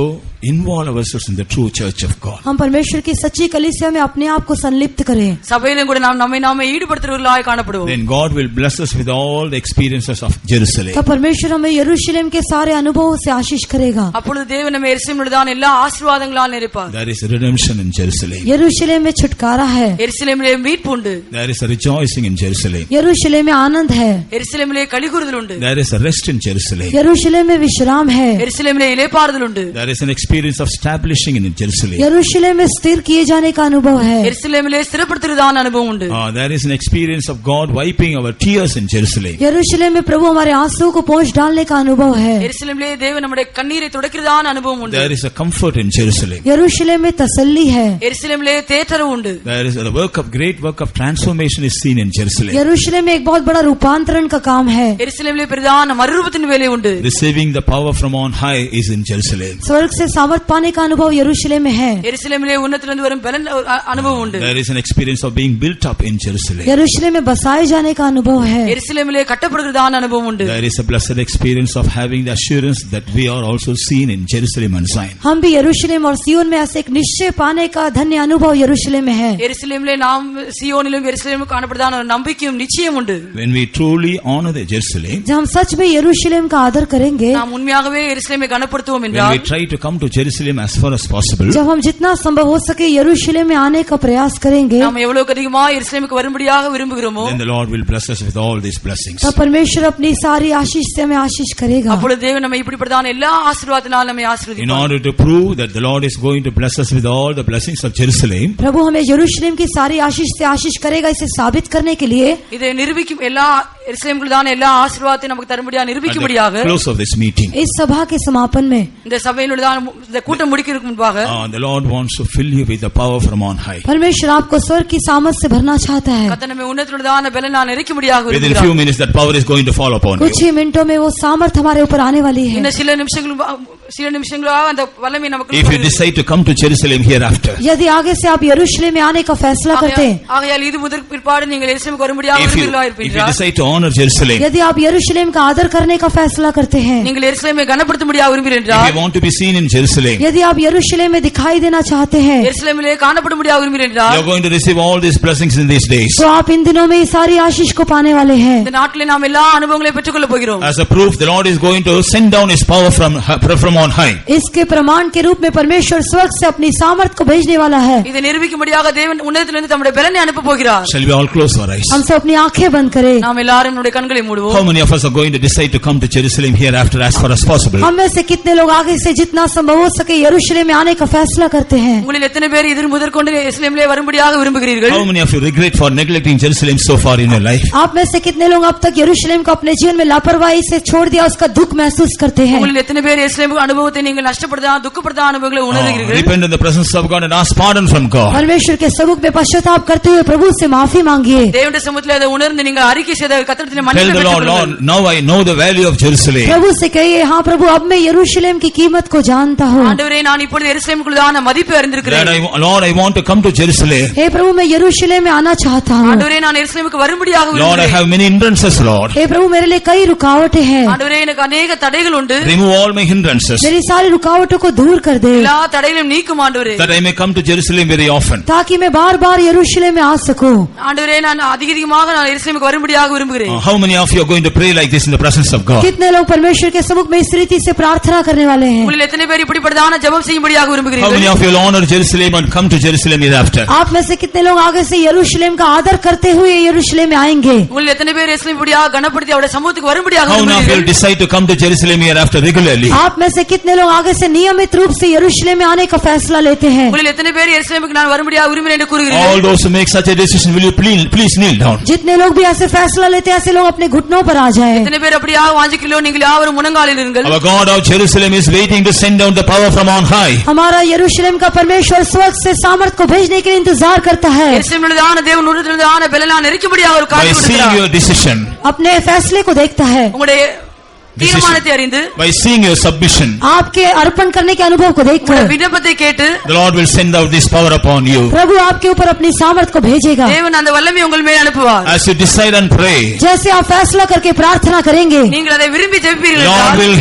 involve ourselves in the true church of God. हम परमेश्वर की सच्ची कलीसिया में अपने आप को संलिप्त करें। சபையிலும் கூட நாம் நம்மை ஈடுபடுத்துறவர்களாய் காணப்படுவோம். Then God will bless us with all the experiences of Jerusalem. तब परमेश्वर हमें यरूशलेम के सारे अनुभवों से आशीष करेगा। அப்பொழுது தேவன் நம்மை எருசலேமிலுள்ளதான எல்லா ஆசீர்வாதங்களால் நிறைப்பார். There is redemption in Jerusalem. यरूशलेम में छुटकारा है। எருசலேமிலே மீட்பு உண்டு. There is a rejoicing in Jerusalem. यरूशलेम में आनंद है। எருசலேமிலே களிகூறுதல் உண்டு. There is a rest in Jerusalem. यरूशलेम में विश्राम है। எருசலேமிலே இளைப்பாறுதல் உண்டு. There is an experience of establishing in Jerusalem. यरूशलेम में स्थिर किए जाने का अनुभव है। எருசலேமிலே ஸ்திரப்படுத்துறதான அனுபவம் உண்டு. There is an experience of God wiping our tears in Jerusalem. यरूशलेम में प्रभु हमारे आंसुओं को पोंछ डालने का अनुभव है। எருசலேமிலே தேவன் நம்முடைய கண்ணீரை துடைக்கிறதான அனுபவம் உண்டு. There is a comfort in Jerusalem. यरूशलेम में तसल्ली है। எருசலேமிலே தேற்றரவு உண்டு. There is a great work of transformation is seen in Jerusalem. यरूशलेम में एक बहुत बड़ा रूपांतरण का काम है। எருசலேமிலே பிரதான மறுரூபத்தின் வேலை உண்டு. Receiving the power from on high is in Jerusalem. स्वर्ग से सामर्थ पाने का अनुभव यरूशलेम में है। எருசலேமிலே உன்னதத்திலிருந்து வரும் பலன் அனுபவம் உண்டு. There is an experience of being built up in Jerusalem. यरूशलेम में बसाए जाने का अनुभव है। எருசலேமிலே கட்டப்படுகிறதான அனுபவம் உண்டு. There is a blessed experience of having the assurance that we are also seen in Jerusalem and Zion. हम भी यरूशलेम और सिय्योन में ऐसे एक निश्चय पाने का धन्य अनुभव यरूशलेम में है। எருசலேமிலே நாம் சியோனிலும் எருசலேமிலும் காணப்படுகிறதான ஒரு நம்பிக்கையும் நிச்சயம் உண்டு. When we truly honor the Jerusalem, जब हम सच में यरूशलेम का आदर करेंगे, நாம் உண்மையாகவே எருசலேமை கனப்படுத்துவோம் when என்றால், we try to come to Jerusalem as far as possible, जब हम जितना संभव हो सके यरूशलेम में आने का प्रयास करेंगे, நாம் எவ்வளவுக்கு அதிகமாக எருசலேமுக்கு வரும்படியாக விரும்புகிறோமோ, then the Lord will bless us with all these blessings. तब परमेश्वर अपनी सारी आशीष से हमें आशीष करेगा। அப்பொழுது தேவன் நம்மை இப்படிப்பட்டதான எல்லா ஆசீர்வாதத்தினாலும் நம்மை In ஆசீர்வதிப்பார். order to prove that the Lord is going to bless us with all the blessings of Jerusalem, प्रभु हमें यरूशलेम की सारी आशीष से आशीष करेगा, इसे साबित करने के लिए இதை நிரூபிக்கும் எல்லா எருசலேமுக்குள்ளதான எல்லா ஆசீர்வாதத்தையும் நமக்கு தரும்படியாக at நிரூபிக்கும்படியாக the close of this meeting, इस सभा के समापन में இந்த சபையில் உள்ளதான இந்த கூட்டம் முடிக்கிறதுக்கு முன்பாக the Lord wants to fill you with the power from on high. परमेश्वर आपको स्वर्ग की सामर्थ से भरना चाहता है। கர்த்தர் நம்மை உன்னதத்திலுள்ளதான பலனால் நிறைக்கும்படியாக Within விரும்புகிறார். few minutes that power is going to fall upon कुछ you. ही मिनटों में वो सामर्थ हमारे ऊपर आने वाली है। இன்னும் சில நிமிஷங்கள் சில நிமிஷங்களாக அந்த வல்லமை நமக்கு If you decide to come to Jerusalem hereafter, यदि आगे से आप यरूशलेम में आने का फैसला करते हैं, ஆகையால் இது முதல் பிற்பாடு நீங்கள் எருசலேமுக்கு வரும்படியாக if you இருப்பீர்களா decide to honor Jerusalem, यदि आप यरूशलेम का आदर करने का फैसला करते हैं, நீங்கள் எருசலேமை கனப்படுத்தும்படியாக விரும்புகிறீர்களா if you want to be seen in Jerusalem, यदि आप यरूशलेम में दिखाई देना चाहते हैं, எருசலேமிலே காணப்படும்படியாக விரும்புகிறீர்களா you are going to receive all these blessings in these days. तो आप इन दिनों में ये सारी आशीष को पाने वाले हैं। இந்த நாட்டிலே நாம் எல்லா அனுபவங்களையும் பெற்றுக்கொள்ள போகிறோம். As a proof, the Lord is going to send down His power from on high. इसके प्रमाण के रूप में परमेश्वर स्वर्ग से अपनी सामर्थ को भेजने वाला है। இதை நிரூபிக்கும்படியாக தேவன் உன்னதத்திலிருந்து தம்முடைய பலனை அனுப்ப போகிறார். Shall we all close our eyes? हम सब अपनी आंखें बंद करें। நாம் எல்லாரும் நம்முடைய கண்களை மூடுவோம். How many of us are going to decide to come to Jerusalem hereafter as far as possible? हम में से कितने लोग आगे से जितना संभव हो सके यरूशलेम में आने का फैसला करते हैं? உங்களில் எத்தனை பேர் இதில் முதற்கொண்டு எருசலேமிலே வரும்படியாக விரும்புகிறீர்கள்? How many of you regret for neglecting Jerusalem so far in your life? आप में से कितने लोग अब तक यरूशलेम को अपने जीवन में लापरवाही से छोड़ दिया, उसका दुख महसूस करते हैं? உங்களில் எத்தனை பேர் எருசலேம் அனுபவத்தை நீங்கள் நஷ்டப்படுதா துக்கப்படுதா அனுபவங்களை உணர்கிறீர்கள்? Repent in the presence of God and ask pardon from God. परमेश्वर के समुख में पश्चाताप करते हुए प्रभु से माफी मांगिए। தேவனுடைய சமூகத்திலே அதை உணர்ந்து நீங்கள் அறிக்கை செய்த கர்த்தரிடத்தில் Tell மன்னிப்பு the Lord, பெற்றுக்கொள்ளுங்கள். Lord, now I know the value of Jerusalem. प्रभु से कहिए, हाँ प्रभु, अब मैं यरूशलेम की कीमत को जानता हूँ। ஆண்டவரே நான் இப்பொழுது எருசலேமுக்குள்ளான மதிப்பை அறிந்திருக்கிறேன். Lord, I want to come to Jerusalem. हे प्रभु, मैं यरूशलेम में आना चाहता हूँ। ஆண்டவரே நான் எருசலேமுக்கு வரும்படியாக Lord, I விரும்புகிறேன். have many hindrances, Lord. हे प्रभु, मेरे लिए कई रुकावटें हैं। ஆண்டவரே எனக்கு अनेक தடைகள் உண்டு. Remove all my hindrances, मेरी सारी रुकावटों को दूर कर दे, எல்லா தடைகளையும் நீக்கும் ஆண்டவரே. that I may come to Jerusalem very often. ताकि मैं बार बार यरूशलेम में आ सकूं। ஆண்டவரே நான் அதிகமாக நான் எருசலேமுக்கு வரும்படியாக விரும்புகிறேன். How many of you are going to pray like this in the presence of God? कितने लोग परमेश्वर के समुख में इस रीति से प्रार्थना करने वाले हैं? உங்களில் எத்தனை பேர் இப்படிப்பட்டதான ஜெபம் செய்யும்படியாக How many விரும்புகிறீர்கள்? of you will honor Jerusalem and come to Jerusalem hereafter? आप में से कितने लोग आगे से यरूशलेम का आदर करते हुए यरूशलेम में आएंगे? உங்களில் எத்தனை பேர் எருசலேம் இப்படியாக கனப்படுத்தி அவருடைய சமூகத்துக்கு வரும்படியாக How many of you will விரும்புகிறீர்கள்? decide to come to Jerusalem hereafter regularly? आप में से कितने लोग आगे से नियमित रूप से यरूशलेम में आने का फैसला लेते हैं? உங்களில் எத்தனை பேர் எருசலேமுக்கு நான் வரும்படியாக விரும்புகிறேன் என்று All கூறுகிறீர்கள்? those who make such a decision, will you please kneel down? जितने लोग भी ऐसे फैसला लेते हैं, ऐसे लोग अपने घुटनों पर आ जाएं। எத்தனை பேர் அப்படியாக வாஞ்சிக்கிறீர்களோ நீங்கள் யாவரும் முழங்காலில் இருங்கள். Our God of Jerusalem is waiting to send down the power from on high. हमारा यरूशलेम का परमेश्वर स्वर्ग से सामर्थ को भेजने के लिए इंतजार करता है। எருசலேமிலுள்ளதான தேவன் உன்னதத்திலுள்ளதான பலனான நெருக்கம்படியாக ஒரு By காரியம் seeing கொடுக்கிறார். your decision, अपने फैसले को देखता है, உங்களுடைய தீர்மானத்தை அறிந்து by seeing your submission, आपके अर्पण करने के अनुभव को உங்களுடைய देखकर விண்ணப்பத்தை கேட்டு the Lord will send out this power upon you. प्रभु आपके ऊपर अपनी सामर्थ को भेजेगा। தேவன் அந்த வல்லமை உங்கள் மேல் அனுப்புவார். As you decide and pray, जैसे आप फैसला करके प्रार्थना करेंगे, நீங்கள் அதை விரும்பி ஜெபிப்பீர்கள் Lord என்றால் will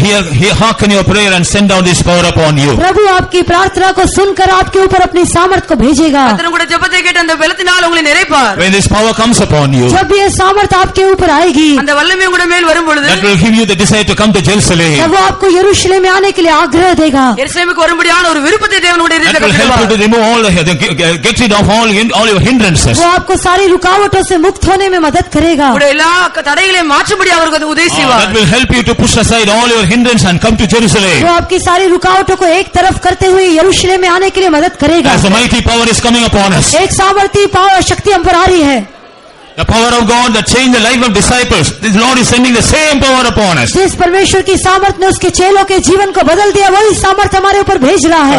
hearken your prayer and send down this power upon you. प्रभु आपकी प्रार्थना को सुनकर आपके ऊपर अपनी सामर्थ को भेजेगा। கர்த்தர் உங்களுடைய ஜெபத்தை கேட்டு அந்த பலத்தினால் உங்களை நிறைப்பார். When this power comes upon you, जब ये सामर्थ आपके ऊपर आएगी, அந்த வல்லமை உங்களுடைய மேல் வரும் பொழுது that will give you the desire to come to Jerusalem. तब वो आपको यरूशलेम में आने के लिए आग्रह देगा। எருசலேமுக்கு வரும்படியான ஒரு விருப்பத்தை தேவன் உங்களுடைய That இதயத்தில் will help you to கட்டளையிடுவார். remove get rid of all your hindrances. वो आपको सारी रुकावटों से मुक्त होने में मदद करेगा। உங்களுடைய எல்லா தடைகளையும் மாற்றும்படி அவருக்கு உதவி That செய்வார். will help you to push aside all your hindrance and come to वो Jerusalem. आपकी सारी रुकावटों को एक तरफ करते हुए यरूशलेम में आने के लिए मदद करेगा। As the mighty power is coming upon us, एक सामर्थी पावर शक्ति हम पर आ रही है। the power of God that changed the life of disciples, this Lord is sending the same power upon us. जिस परमेश्वर की सामर्थ ने उसके चेलों के जीवन को बदल दिया, वही सामर्थ हमारे ऊपर भेज रहा है।